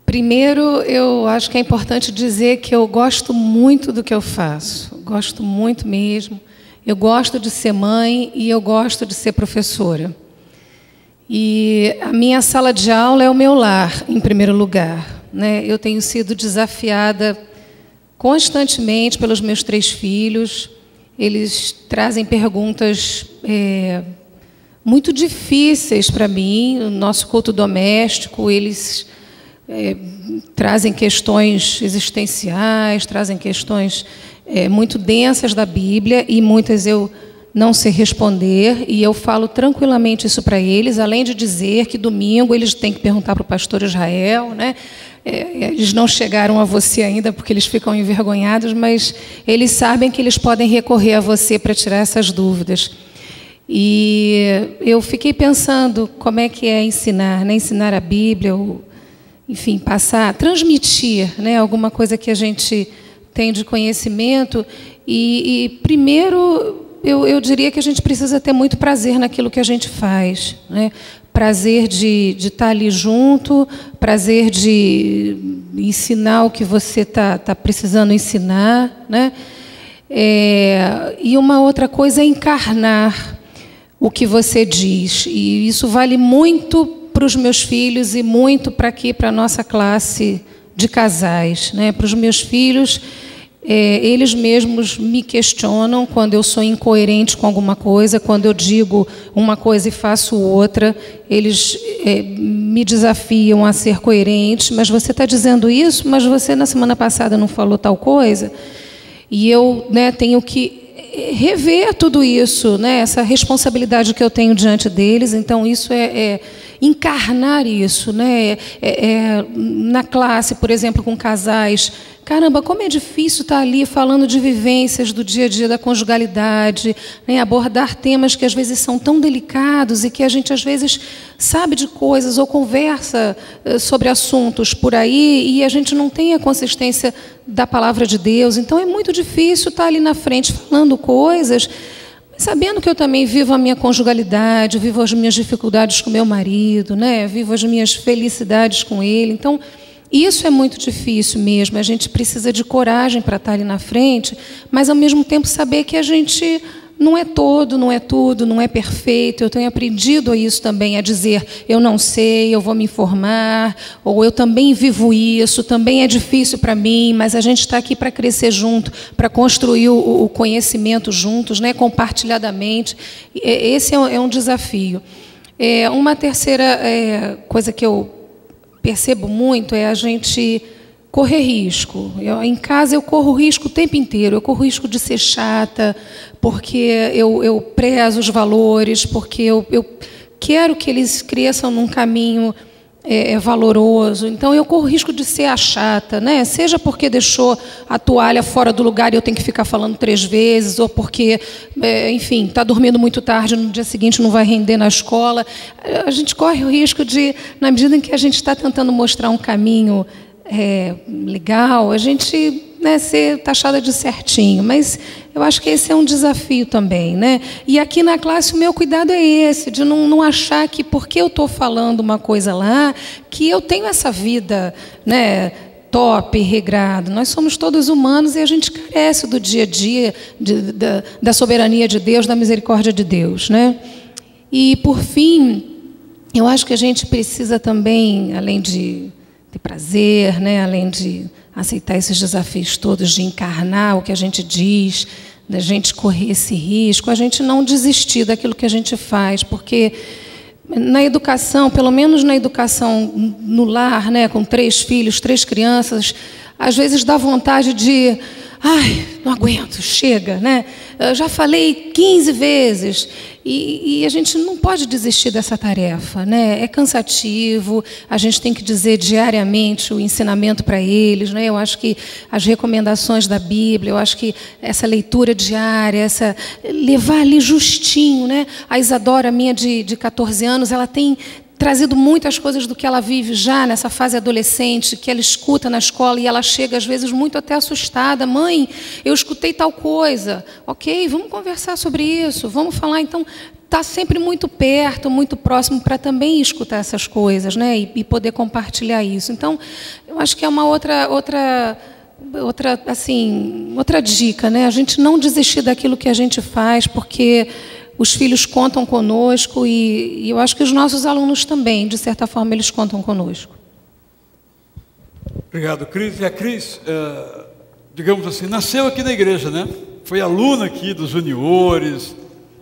Primeiro, eu acho que é importante dizer que eu gosto muito do que eu faço, gosto muito mesmo. Eu gosto de ser mãe e eu gosto de ser professora. E a minha sala de aula é o meu lar, em primeiro lugar, né? Eu tenho sido desafiada constantemente pelos meus 3 filhos. Eles trazem perguntas muito difíceis para mim. No nosso culto doméstico, eles trazem questões existenciais, trazem questões muito densas da Bíblia, e muitas eu não sei responder, e eu falo tranquilamente isso para eles, além de dizer que domingo eles têm que perguntar para o pastor Israel, né? Eles não chegaram a você ainda porque eles ficam envergonhados, mas eles sabem que eles podem recorrer a você para tirar essas dúvidas. E eu fiquei pensando como é que é ensinar, né? Ensinar a Bíblia, ou, enfim, transmitir, né? Alguma coisa que a gente tem de conhecimento. E primeiro, eu diria que a gente precisa ter muito prazer naquilo que a gente faz, né? Prazer de estar ali junto, prazer de ensinar o que você está precisando ensinar, né? E uma outra coisa é encarnar o que você diz. E isso vale muito para os meus filhos e muito para aqui, para a nossa classe de casais, né? Para os meus filhos, eles mesmos me questionam quando eu sou incoerente com alguma coisa, quando eu digo uma coisa e faço outra. Eles me desafiam a ser coerente. Mas você está dizendo isso, mas você na semana passada não falou tal coisa. E eu, né, tenho que rever tudo isso, né, essa responsabilidade que eu tenho diante deles. Então isso é encarnar isso, né? Na classe, por exemplo, com casais. Caramba, como é difícil estar ali falando de vivências do dia a dia da conjugalidade, né? Abordar temas que às vezes são tão delicados e que a gente às vezes sabe de coisas ou conversa sobre assuntos por aí e a gente não tem a consistência da palavra de Deus. Então é muito difícil estar ali na frente falando coisas, sabendo que eu também vivo a minha conjugalidade, vivo as minhas dificuldades com meu marido, né? Vivo as minhas felicidades com ele. Então, isso é muito difícil mesmo. A gente precisa de coragem para estar ali na frente, mas, ao mesmo tempo, saber que a gente não é todo, não é tudo, não é perfeito. Eu tenho aprendido isso também, a dizer, eu não sei, eu vou me informar, ou eu também vivo isso, também é difícil para mim, mas a gente está aqui para crescer junto, para construir o conhecimento juntos, né, compartilhadamente. Esse é um desafio. Uma terceira coisa que eu percebo muito é a gente correr risco. Em casa eu corro risco o tempo inteiro. Eu corro risco de ser chata, porque eu prezo os valores, porque eu quero que eles cresçam num caminho é valoroso. Então eu corro risco de ser a chata, né? Seja porque deixou a toalha fora do lugar e eu tenho que ficar falando 3 vezes, ou porque, enfim, está dormindo muito tarde, no dia seguinte não vai render na escola. A gente corre o risco de, na medida em que a gente está tentando mostrar um caminho legal, a gente, né, ser taxada de certinho. Mas eu acho que esse é um desafio também, né? E aqui na classe o meu cuidado é esse, de não achar que porque eu estou falando uma coisa lá, que eu tenho essa vida, né, top, regrado. Nós somos todos humanos e a gente carece do dia a dia, da soberania de Deus, da misericórdia de Deus, né? E, por fim, eu acho que a gente precisa também, além de ter prazer, né, além de aceitar esses desafios todos, de encarnar o que a gente diz, da gente correr esse risco, a gente não desistir daquilo que a gente faz, porque na educação, pelo menos na educação no lar, né, com 3 filhos, 3 crianças, às vezes dá vontade de, ai, não aguento, chega, né? Eu já falei 15 vezes e a gente não pode desistir dessa tarefa, né? É cansativo, a gente tem que dizer diariamente o ensinamento para eles, né? Eu acho que as recomendações da Bíblia, eu acho que essa leitura diária, levar ali justinho, né? A Isadora, minha de 14 anos, ela tem trazido muitas coisas do que ela vive já nessa fase adolescente, que ela escuta na escola e ela chega às vezes muito até assustada. Mãe, eu escutei tal coisa. Ok, vamos conversar sobre isso, vamos falar. Então, está sempre muito perto, muito próximo para também escutar essas coisas, né? E poder compartilhar isso. Então, eu acho que é uma outra dica, né? A gente não desistir daquilo que a gente faz, porque os filhos contam conosco e eu acho que os nossos alunos também, de certa forma, eles contam conosco. Obrigado, Cris. E a Cris, digamos assim, nasceu aqui na igreja, né? Foi aluna aqui dos juniores,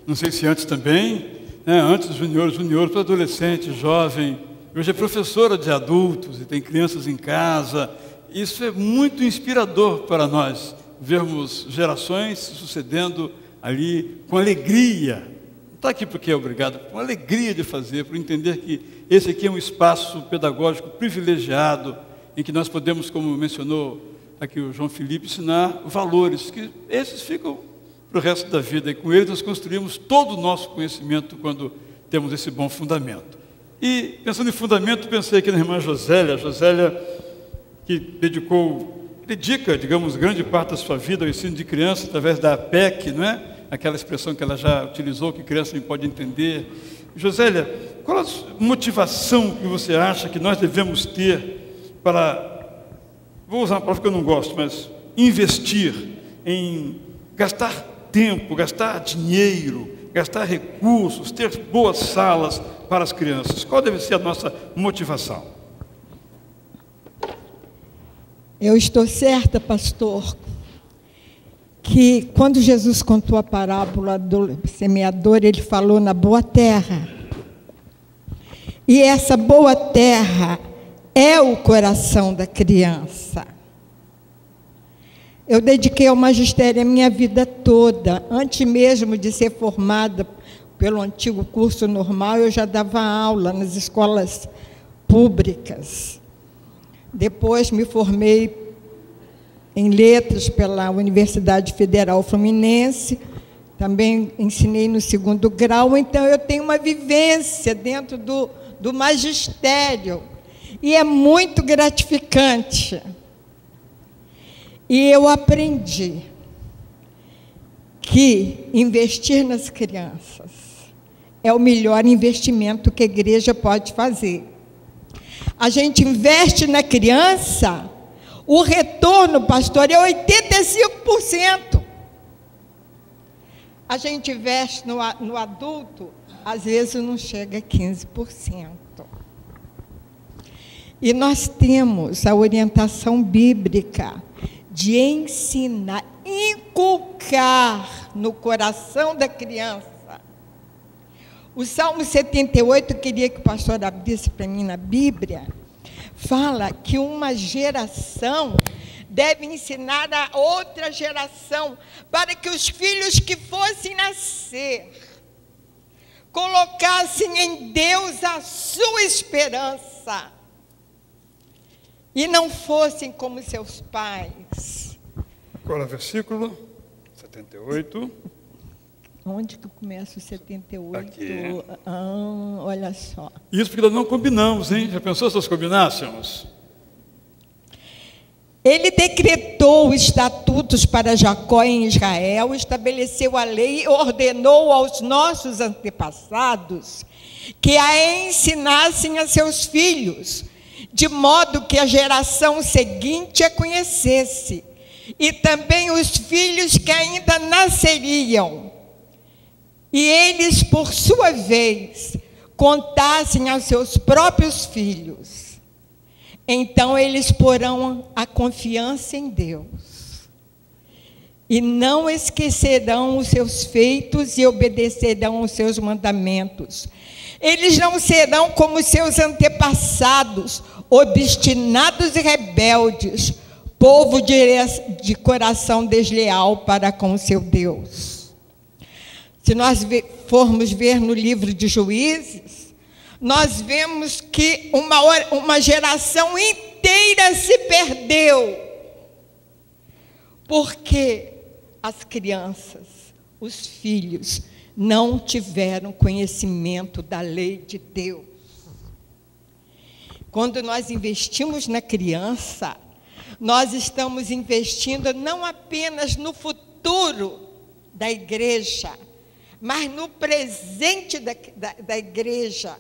não sei se antes também, né? Antes dos juniores, para adolescente, jovem. Hoje é professora de adultos e tem crianças em casa. Isso é muito inspirador para nós, vermos gerações sucedendo ali com alegria. Não está aqui porque é obrigado, com alegria de fazer, por entender que esse aqui é um espaço pedagógico privilegiado, em que nós podemos, como mencionou aqui o João Felipe, ensinar valores, que esses ficam para o resto da vida, e com eles nós construímos todo o nosso conhecimento quando temos esse bom fundamento. E, pensando em fundamento, pensei aqui na irmã Josélia, que dedica, digamos, grande parte da sua vida ao ensino de criança através da APEC, não é? Aquela expressão que ela já utilizou, que criança não pode entender. Josélia, qual a motivação que você acha que nós devemos ter para, vou usar uma palavra que eu não gosto, mas investir em gastar tempo, gastar dinheiro, gastar recursos, ter boas salas para as crianças? Qual deve ser a nossa motivação? Eu estou certa, pastor, que quando Jesus contou a parábola do semeador, ele falou na boa terra. E essa boa terra é o coração da criança. Eu dediquei ao magistério a minha vida toda. Antes mesmo de ser formada pelo antigo curso normal, eu já dava aula nas escolas públicas. Depois me formei em letras pela Universidade Federal Fluminense, também ensinei no 2º grau, então eu tenho uma vivência dentro do magistério, e é muito gratificante. E eu aprendi que investir nas crianças é o melhor investimento que a igreja pode fazer. A gente investe na criança, o retorno, pastor, é 85%. A gente investe no adulto, às vezes não chega a 15%. E nós temos a orientação bíblica de ensinar, inculcar no coração da criança. O Salmo 78, eu queria que o pastor abrisse para mim na Bíblia, fala que uma geração deve ensinar a outra geração, para que os filhos que fossem nascer colocassem em Deus a sua esperança e não fossem como seus pais. Agora, versículo 78. Onde que começa o 78? Aqui. Olha só. Isso porque nós não combinamos, hein? Já pensou se nós combinássemos? Ele decretou estatutos para Jacó em Israel, estabeleceu a lei e ordenou aos nossos antepassados que a ensinassem a seus filhos, de modo que a geração seguinte a conhecesse, e também os filhos que ainda nasceriam. E eles, por sua vez, contassem aos seus próprios filhos. Então eles porão a confiança em Deus e não esquecerão os seus feitos e obedecerão os seus mandamentos. Eles não serão como seus antepassados, obstinados e rebeldes, povo de coração desleal para com o seu Deus. Se nós formos ver no livro de Juízes, nós vemos que uma geração inteira se perdeu, porque as crianças, os filhos, não tiveram conhecimento da lei de Deus. Quando nós investimos na criança, nós estamos investindo não apenas no futuro da igreja, mas no presente da igreja,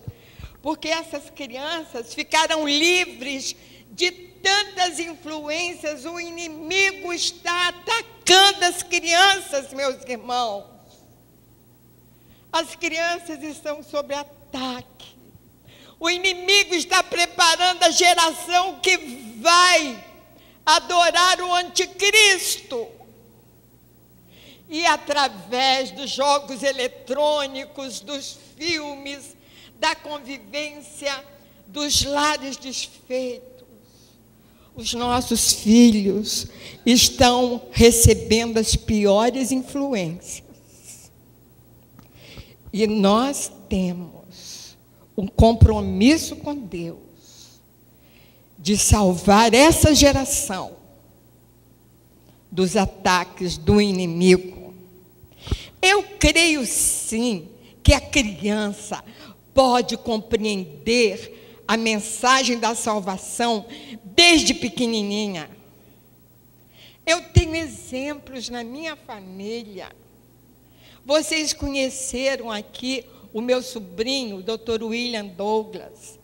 porque essas crianças ficaram livres de tantas influências. O inimigo está atacando as crianças, meus irmãos. As crianças estão sob ataque. O inimigo está preparando a geração que vai adorar o anticristo. E através dos jogos eletrônicos, dos filmes, da convivência, dos lares desfeitos, os nossos filhos estão recebendo as piores influências. E nós temos um compromisso com Deus de salvar essa geração dos ataques do inimigo. Eu creio sim que a criança pode compreender a mensagem da salvação desde pequenininha. Eu tenho exemplos na minha família. Vocês conheceram aqui o meu sobrinho, o Dr. William Douglas.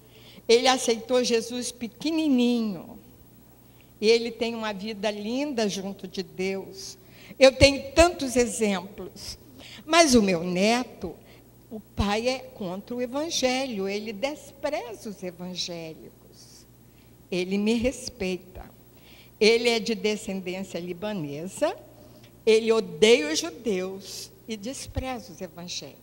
Ele aceitou Jesus pequenininho. E ele tem uma vida linda junto de Deus. Eu tenho tantos exemplos. Mas o meu neto, o pai é contra o evangelho. Ele despreza os evangélicos. Ele me respeita. Ele é de descendência libanesa. Ele odeia os judeus e despreza os evangélicos.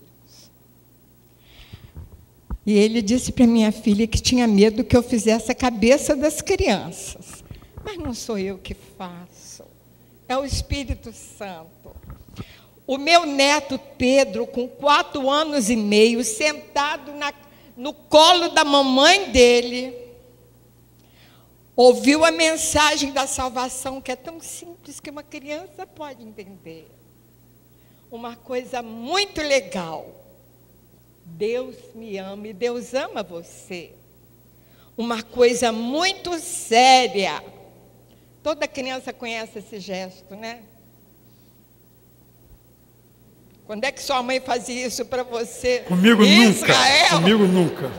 E ele disse para minha filha que tinha medo que eu fizesse a cabeça das crianças. Mas não sou eu que faço, é o Espírito Santo. O meu neto Pedro, com 4 anos e meio, sentado no colo da mamãe dele, ouviu a mensagem da salvação, que é tão simples que uma criança pode entender. Uma coisa muito legal. Deus me ama e Deus ama você. Uma coisa muito séria. Toda criança conhece esse gesto, né? Quando é que sua mãe fazia isso para você? Comigo Israel? nunca. Comigo nunca.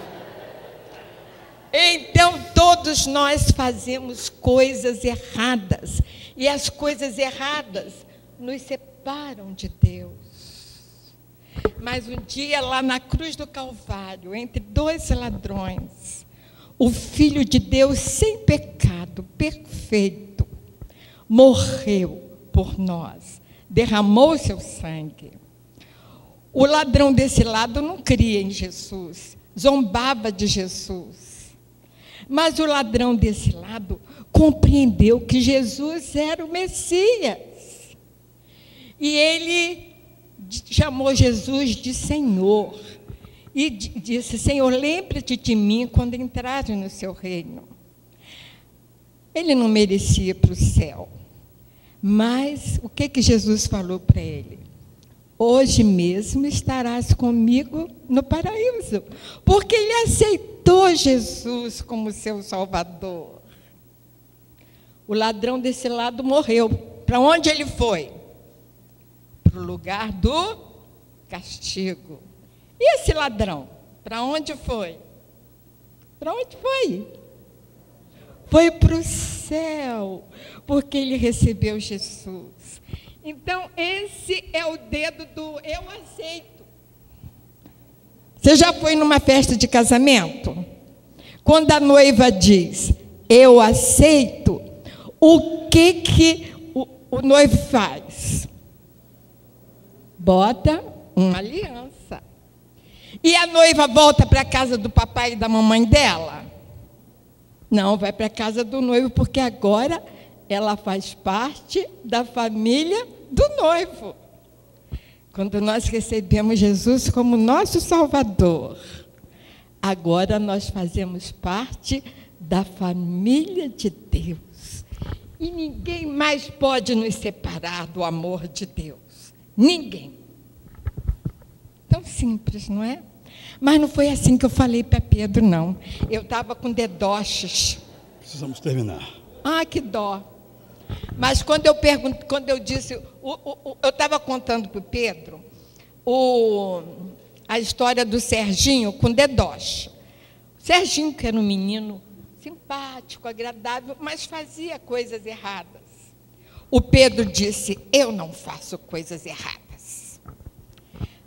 Então, todos nós fazemos coisas erradas. E as coisas erradas nos separam de Deus. Mas um dia, lá na cruz do Calvário, entre 2 ladrões, o Filho de Deus, sem pecado, perfeito, morreu por nós, derramou seu sangue. O ladrão desse lado não cria em Jesus, zombava de Jesus. Mas o ladrão desse lado compreendeu que Jesus era o Messias. E ele chamou Jesus de Senhor. e disse: Senhor, lembra-te de mim quando entrares no seu reino. Ele não merecia ir para o céu, mas o que Jesus falou para ele? Hoje mesmo estarás comigo no paraíso, porque ele aceitou Jesus como seu Salvador. O ladrão desse lado morreu. Para onde ele foi? Para o lugar do castigo. E esse ladrão? Para onde foi? Para onde foi? Foi para o céu, porque ele recebeu Jesus. Então, esse é o dedo do eu aceito. Você já foi numa festa de casamento? Quando a noiva diz, eu aceito, o que o noivo faz? Bota uma aliança. E a noiva volta para a casa do papai e da mamãe dela? Não, vai para a casa do noivo, porque agora ela faz parte da família do noivo. Quando nós recebemos Jesus como nosso Salvador, agora nós fazemos parte da família de Deus. E ninguém mais pode nos separar do amor de Deus. Ninguém. Tão simples, não é? Mas não foi assim que eu falei para Pedro, não. Eu estava com dedoches. Precisamos terminar. Ah, que dó. Mas quando eu disse, eu estava contando para o Pedro a história do Serginho com dedoche. O Serginho, que era um menino simpático, agradável, mas fazia coisas erradas. O Pedro disse, eu não faço coisas erradas.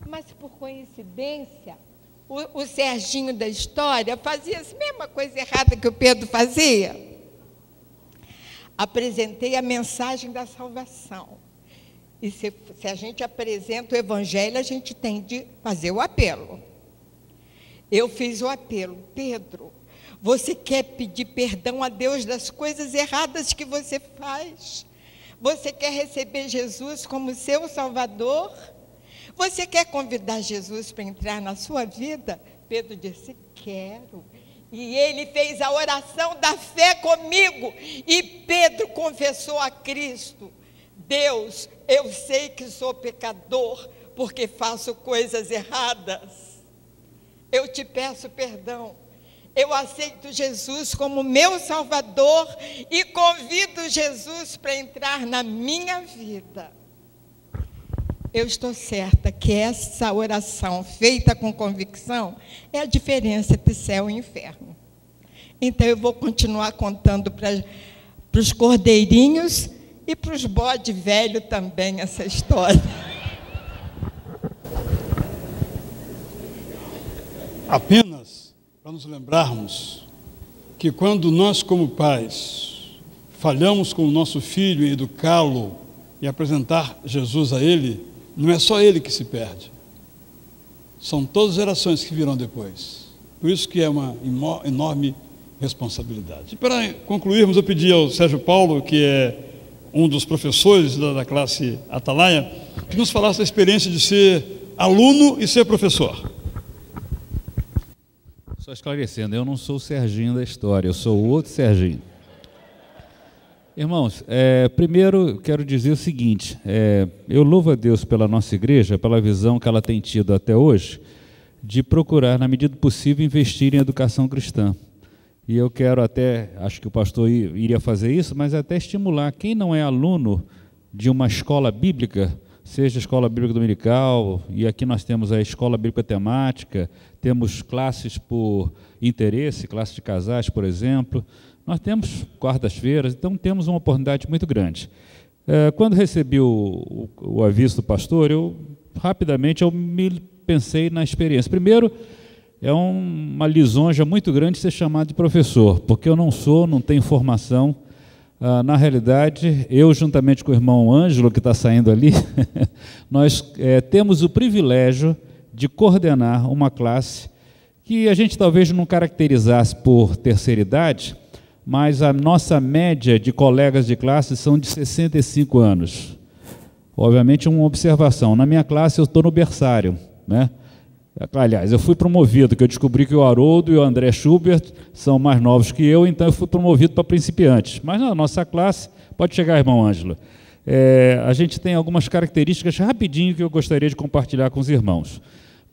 Mas, por coincidência, o Serginho da história fazia a mesma coisa errada que o Pedro fazia. Apresentei a mensagem da salvação. E se a gente apresenta o Evangelho, a gente tem de fazer o apelo. Eu fiz o apelo. Pedro, você quer pedir perdão a Deus das coisas erradas que você faz? Você quer receber Jesus como seu Salvador? Você quer convidar Jesus para entrar na sua vida? Pedro disse, quero. E ele fez a oração da fé comigo. E Pedro confessou a Cristo, Deus, eu sei que sou pecador, porque faço coisas erradas. Eu te peço perdão. Eu aceito Jesus como meu Salvador e convido Jesus para entrar na minha vida. Eu estou certa que essa oração feita com convicção é a diferença entre céu e inferno. Então, eu vou continuar contando para os cordeirinhos e para os bode velho também essa história. Apenas para nos lembrarmos que quando nós, como pais, falhamos com o nosso filho em educá-lo e apresentar Jesus a ele, não é só ele que se perde. São todas as gerações que virão depois. Por isso que é uma enorme responsabilidade. E para concluirmos, eu pedi ao Sérgio Paulo, que é um dos professores da classe Atalaia, que nos falasse a experiência de ser aluno e ser professor. Só esclarecendo, eu não sou o Serginho da história, eu sou o outro Serginho. Irmãos, primeiro quero dizer o seguinte, eu louvo a Deus pela nossa igreja, pela visão que ela tem tido até hoje, de procurar, na medida do possível, investir em educação cristã. E eu quero até, acho que o pastor iria fazer isso, mas até estimular quem não é aluno de uma escola bíblica, seja a escola bíblica dominical, e aqui nós temos a escola bíblica temática, temos classes por interesse, classe de casais, por exemplo. Nós temos quartas-feiras, então temos uma oportunidade muito grande. Quando recebi o aviso do pastor, rapidamente me pensei na experiência. Primeiro, é uma lisonja muito grande ser chamado de professor, porque eu não tenho formação. Na realidade, eu, juntamente com o irmão Ângelo, que está saindo ali, nós temos o privilégio de coordenar uma classe que a gente talvez não caracterizasse por terceira idade, mas a nossa média de colegas de classe são de 65 anos. Obviamente, uma observação. Na minha classe, eu estou no berçário, né? Aliás, eu fui promovido, que eu descobri que o Haroldo e o André Schubert são mais novos que eu, então eu fui promovido para principiantes. Mas na nossa classe, pode chegar, irmão Ângelo, a gente tem algumas características rapidinho que eu gostaria de compartilhar com os irmãos.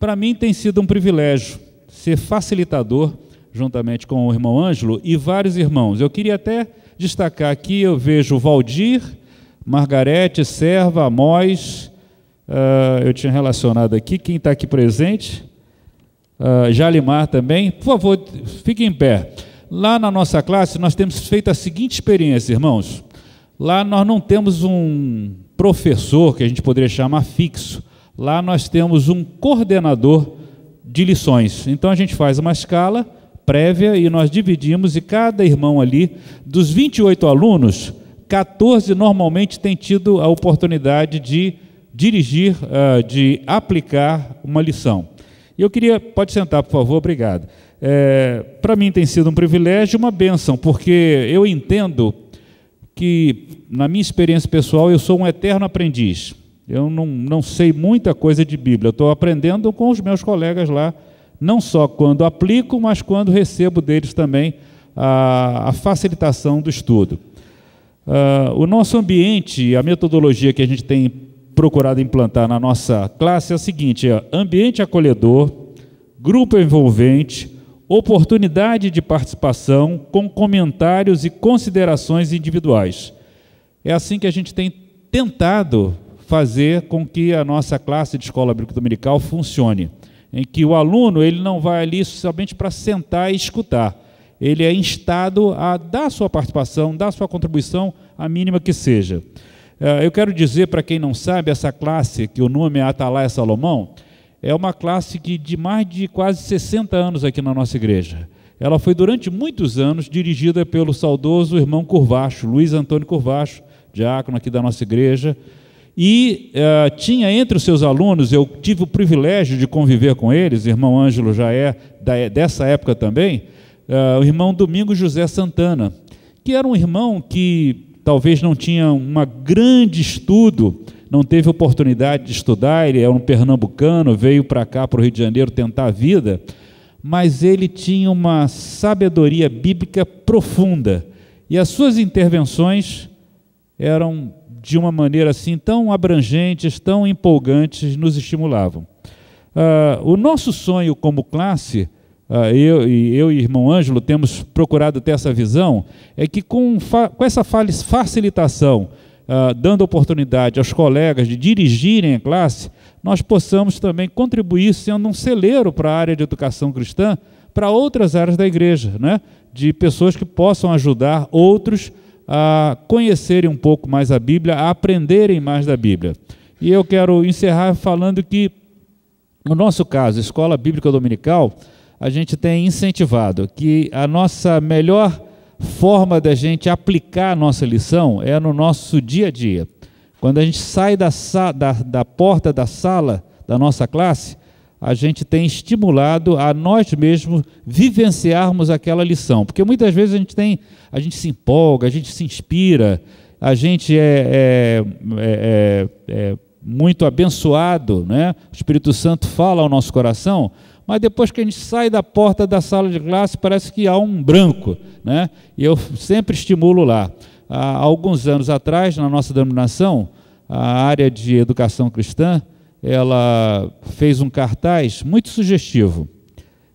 Para mim tem sido um privilégio ser facilitador, juntamente com o irmão Ângelo e vários irmãos. Eu queria até destacar aqui, eu vejo o Valdir, Margarete, Serva, Amós, eu tinha relacionado aqui, quem está aqui presente, Jalimar também. Por favor, fiquem em pé. Lá na nossa classe nós temos feito a seguinte experiência, irmãos. Lá nós não temos um professor, que a gente poderia chamar fixo. Lá nós temos um coordenador de lições. Então a gente faz uma escala prévia e nós dividimos, e cada irmão ali, dos 28 alunos, 14 normalmente tem tido a oportunidade de dirigir, de aplicar uma lição. E eu queria, pode sentar por favor, obrigado. Para mim tem sido um privilégio e uma bênção, porque eu entendo que, na minha experiência pessoal, eu sou um eterno aprendiz. Eu não sei muita coisa de Bíblia, eu estou aprendendo com os meus colegas lá, não só quando aplico, mas quando recebo deles também a facilitação do estudo. O nosso ambiente, a metodologia que a gente tem procurado implantar na nossa classe é o seguinte: ambiente acolhedor, grupo envolvente, oportunidade de participação com comentários e considerações individuais. É assim que a gente tem tentado fazer com que a nossa classe de escola bíblica dominical funcione, em que o aluno ele não vai ali somente para sentar e escutar, ele é instado a dar sua participação, dar sua contribuição, a mínima que seja. Eu quero dizer, para quem não sabe, essa classe, que o nome é Atalaia Salomão, é uma classe de mais de quase 60 anos aqui na nossa igreja. Ela foi durante muitos anos dirigida pelo saudoso irmão Curvacho, Luiz Antônio Curvacho, diácono aqui da nossa igreja, e tinha entre os seus alunos, eu tive o privilégio de conviver com eles, o irmão Ângelo já é dessa época também, o irmão Domingos José Santana, que era um irmão que talvez não tinha um grande estudo, não teve oportunidade de estudar, ele é um pernambucano, veio para cá, para o Rio de Janeiro, tentar a vida, mas ele tinha uma sabedoria bíblica profunda, e as suas intervenções eram de uma maneira assim tão abrangentes, tão empolgantes, nos estimulavam. O nosso sonho como classe, eu e o irmão Ângelo temos procurado ter essa visão, é que com essa facilitação, dando oportunidade aos colegas de dirigirem a classe, nós possamos também contribuir sendo um celeiro para a área de educação cristã, para outras áreas da igreja, né? De pessoas que possam ajudar outros a conhecerem um pouco mais a Bíblia, a aprenderem mais da Bíblia. E eu quero encerrar falando que, no nosso caso, Escola Bíblica Dominical, a gente tem incentivado que a nossa melhor forma da gente aplicar a nossa lição é no nosso dia a dia. Quando a gente sai da porta da sala da nossa classe, a gente tem estimulado a nós mesmos vivenciarmos aquela lição, porque muitas vezes a gente se empolga, a gente se inspira, a gente é muito abençoado, né? O Espírito Santo fala ao nosso coração, mas depois que a gente sai da porta da sala de classe, parece que há um branco, né? E eu sempre estimulo lá. Há alguns anos atrás, na nossa denominação, a área de educação cristã, ela fez um cartaz muito sugestivo: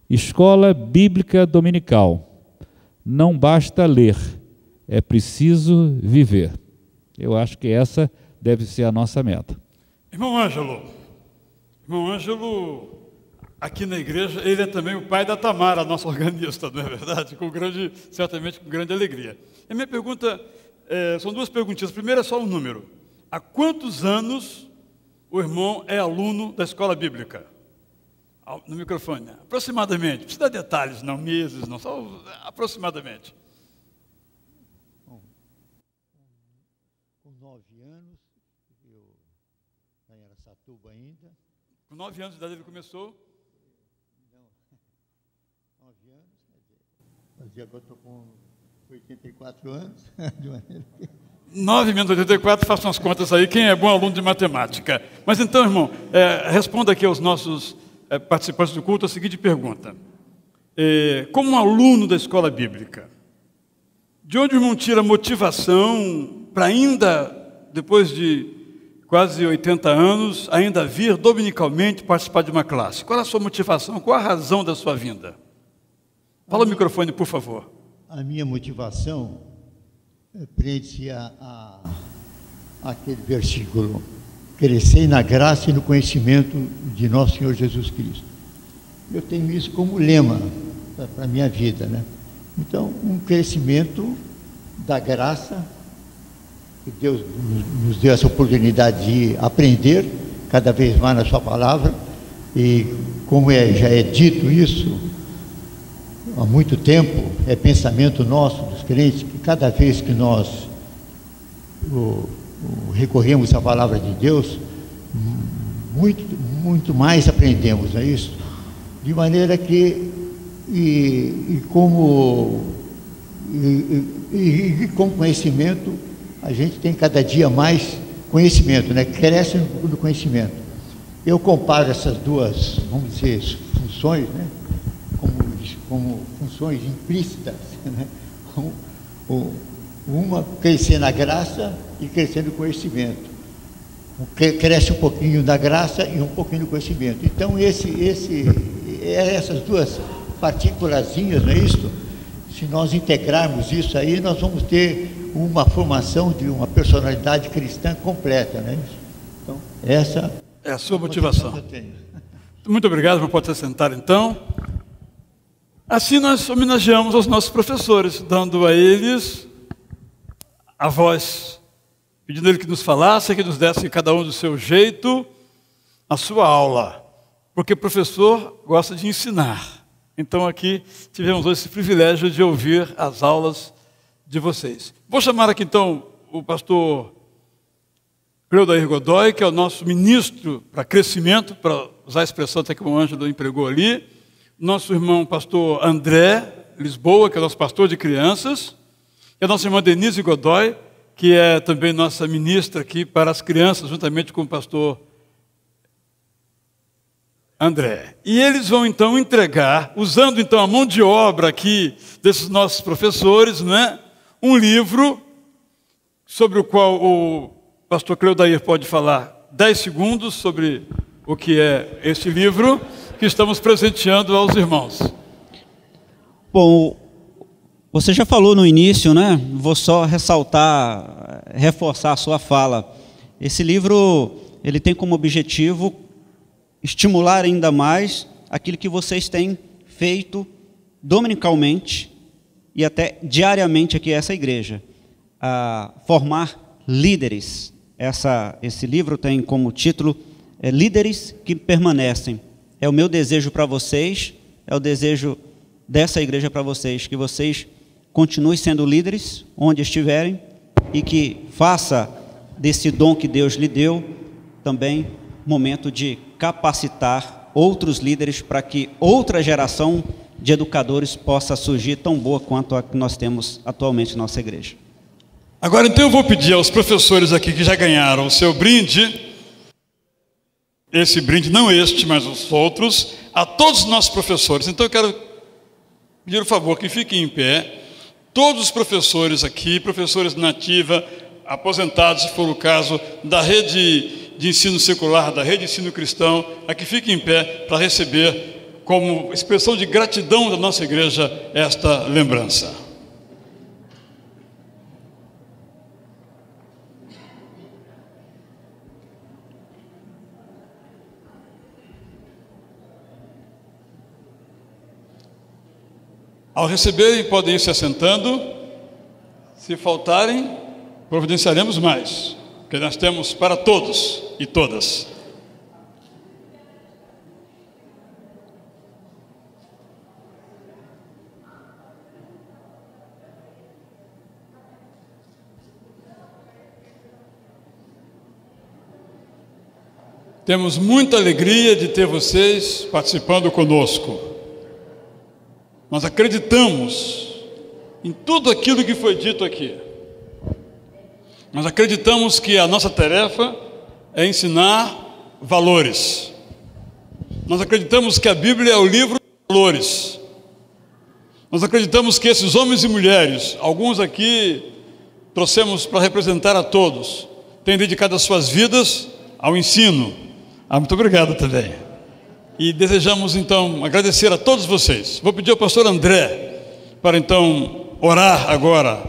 Escola Bíblica Dominical. Não basta ler, é preciso viver. Eu acho que essa deve ser a nossa meta. Irmão Ângelo, aqui na igreja, ele é também o pai da Tamara, nossa organista, não é verdade? Certamente com grande alegria. A minha pergunta, são duas perguntinhas. A primeira é só um número. Há quantos anos o irmão é aluno da escola bíblica? No microfone, aproximadamente. Não precisa dar detalhes, não, meses, não, só aproximadamente. Bom, com 9 anos, eu lá em Araçatuba ainda. Com 9 anos de idade ele começou? Não, 9 anos, quer dizer, agora estou com 84 anos, de maneira que... 9 menos 84, façam as contas aí, quem é bom aluno de matemática. Mas então, irmão, responda aqui aos nossos participantes do culto a seguinte pergunta. Como um aluno da escola bíblica, de onde o irmão tira motivação para ainda, depois de quase 80 anos, ainda vir dominicalmente participar de uma classe? Qual é a sua motivação? Qual a razão da sua vinda? Fala o microfone, por favor. A minha motivação prende-se àquele versículo: crescei na graça e no conhecimento de nosso Senhor Jesus Cristo. Eu tenho isso como lema para a minha vida, né? Então, um crescimento da graça, que Deus nos deu essa oportunidade de aprender cada vez mais na sua palavra, e como já é dito isso há muito tempo, é pensamento nosso, dos crentes, que cada vez que nós recorremos à palavra de Deus, muito mais aprendemos, não é isso? De maneira que, como conhecimento, a gente tem cada dia mais conhecimento, né? Cresce no conhecimento. Eu comparo essas duas, vamos dizer, funções, né? Como funções implícitas, né? Uma crescer na graça e crescer no conhecimento. Cresce um pouquinho na graça e um pouquinho no conhecimento. Então, essas duas partículazinhas, não é isso? Se nós integrarmos isso aí, nós vamos ter uma formação de uma personalidade cristã completa, não é isso? Então, essa é a sua motivação. Que eu tenho. Muito obrigado, pode se sentar então. Assim nós homenageamos os nossos professores, dando a eles a voz, pedindo a ele que nos falasse, que nos desse cada um do seu jeito a sua aula, porque o professor gosta de ensinar. Então aqui tivemos hoje esse privilégio de ouvir as aulas de vocês. Vou chamar aqui então o pastor Cleudair Godoy, que é o nosso ministro para crescimento, para usar a expressão até que o Ângelo empregou ali. Nosso irmão pastor André Lisboa, que é nosso pastor de crianças, e a nossa irmã Denise Godoy, que é também nossa ministra aqui para as crianças, juntamente com o pastor André. E eles vão então entregar, usando então a mão de obra aqui desses nossos professores, não é? Um livro sobre o qual o pastor Cleudair pode falar 10 segundos sobre o que é esse livro que estamos presenteando aos irmãos. Bom, você já falou no início, né? Vou só ressaltar, reforçar a sua fala. Esse livro, ele tem como objetivo estimular ainda mais aquilo que vocês têm feito dominicalmente e até diariamente aqui nessa igreja, a formar líderes. Esse livro tem como título Líderes que Permanecem. É o meu desejo para vocês, é o desejo dessa igreja para vocês, que vocês continuem sendo líderes onde estiverem e que faça desse dom que Deus lhe deu também momento de capacitar outros líderes para que outra geração de educadores possa surgir tão boa quanto a que nós temos atualmente na nossa igreja. Agora então eu vou pedir aos professores aqui que já ganharam o seu brinde, esse brinde, não este, mas os outros, a todos os nossos professores. Então eu quero pedir o favor que fiquem em pé, todos os professores aqui, professores na ativa, aposentados, se for o caso, da rede de ensino secular, da rede de ensino cristão, aqui fiquem em pé para receber, como expressão de gratidão da nossa igreja, esta lembrança. Ao receberem, podem ir se assentando. Se faltarem, providenciaremos mais, porque nós temos para todos e todas. Temos muita alegria de ter vocês participando conosco. Nós acreditamos em tudo aquilo que foi dito aqui. Nós acreditamos que a nossa tarefa é ensinar valores. Nós acreditamos que a Bíblia é o livro dos valores. Nós acreditamos que esses homens e mulheres, alguns aqui trouxemos para representar a todos, têm dedicado as suas vidas ao ensino. Muito obrigado também. E desejamos então agradecer a todos vocês. Vou pedir ao pastor André para então orar agora,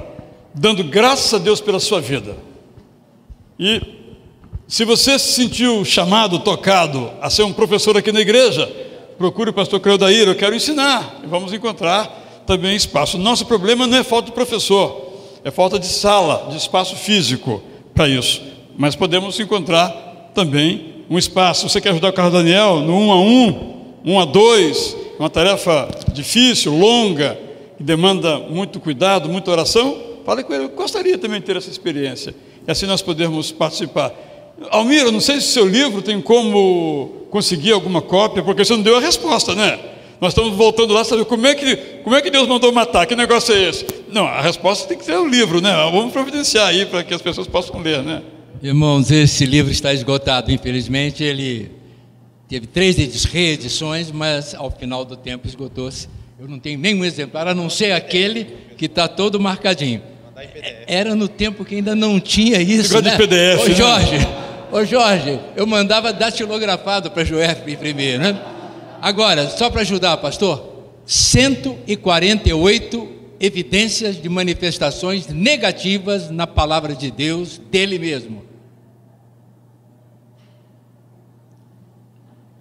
dando graças a Deus pela sua vida. E se você se sentiu chamado, tocado a ser um professor aqui na igreja, procure o pastor Cleodair, eu quero ensinar. E vamos encontrar também espaço. Nosso problema não é falta de professor, é falta de sala, de espaço físico para isso. Mas podemos encontrar também um espaço. Você quer ajudar o Carlos Daniel no 1 a 1, 1 a 2, uma tarefa difícil, longa, que demanda muito cuidado, muita oração? Fale com ele, eu gostaria também de ter essa experiência. E assim nós podemos participar. Almir, eu não sei se seu livro tem como conseguir alguma cópia, porque você não deu a resposta, né? Nós estamos voltando lá, saber como é que Deus mandou matar, que negócio é esse? Não, a resposta tem que ser o livro, né? Vamos providenciar aí para que as pessoas possam ler, né? Irmãos, esse livro está esgotado, infelizmente. Ele teve 3 reedições, mas ao final do tempo esgotou-se. Eu não tenho nenhum exemplar, a não ser aquele que está todo marcadinho. Era no tempo que ainda não tinha isso, né? De PDF, Ô Jorge, eu mandava datilografado para a Joef imprimir, né? Agora, só para ajudar, pastor, 148 evidências de manifestações negativas na palavra de Deus, dele mesmo.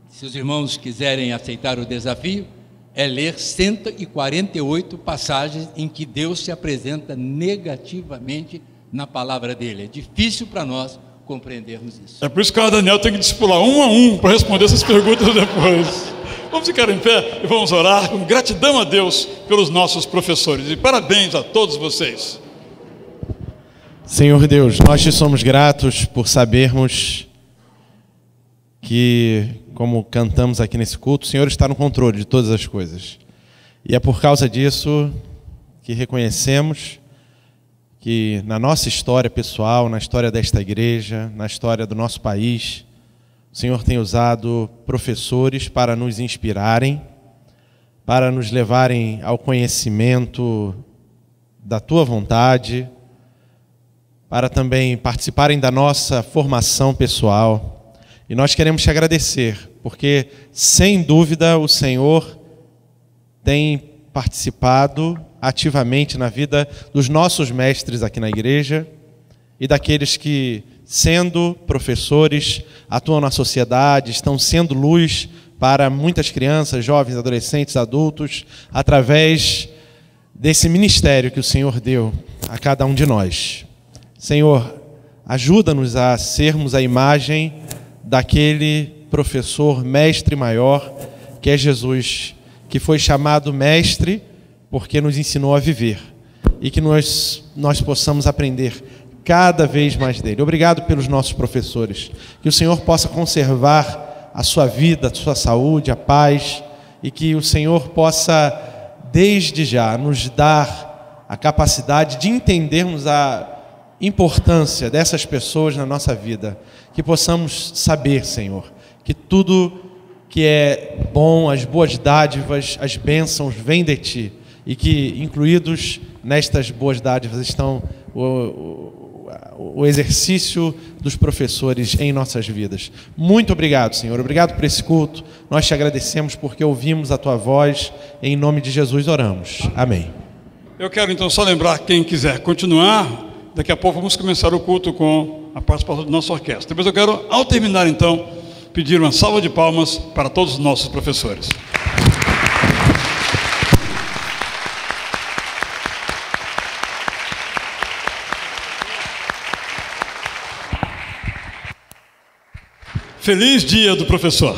Se os irmãos quiserem aceitar o desafio, é ler 148 passagens em que Deus se apresenta negativamente na palavra dele. É difícil para nós compreendermos isso. É por isso que o Daniel tem que discipular 1 a 1 para responder essas perguntas depois. Vamos ficar em pé e vamos orar com gratidão a Deus pelos nossos professores. E parabéns a todos vocês. Senhor Deus, nós te somos gratos por sabermos que, como cantamos aqui nesse culto, o Senhor está no controle de todas as coisas. E é por causa disso que reconhecemos que na nossa história pessoal, na história desta igreja, na história do nosso país, o Senhor tem usado professores para nos inspirarem, para nos levarem ao conhecimento da Tua vontade, para também participarem da nossa formação pessoal. E nós queremos te agradecer, porque, sem dúvida, o Senhor tem participado ativamente na vida dos nossos mestres aqui na igreja e daqueles que, sendo professores, atuam na sociedade, estão sendo luz para muitas crianças, jovens, adolescentes, adultos, através desse ministério que o Senhor deu a cada um de nós. Senhor, ajuda-nos a sermos a imagem daquele professor, mestre maior, que é Jesus, que foi chamado mestre porque nos ensinou a viver, e que nós possamos aprender cada vez mais dele. Obrigado pelos nossos professores, que o Senhor possa conservar a sua vida, a sua saúde, a paz, e que o Senhor possa, desde já, nos dar a capacidade de entendermos a importância dessas pessoas na nossa vida, que possamos saber, Senhor, que tudo que é bom, as boas dádivas, as bênçãos vêm de Ti, e que incluídos nestas boas dádivas estão o exercício dos professores em nossas vidas. Muito obrigado, Senhor. Obrigado por esse culto. Nós te agradecemos porque ouvimos a Tua voz. Em nome de Jesus oramos. Amém. Eu quero então só lembrar quem quiser continuar. Daqui a pouco vamos começar o culto com a participação da nossa orquestra. Depois eu quero, ao terminar então, pedir uma salva de palmas para todos os nossos professores. Feliz Dia do Professor!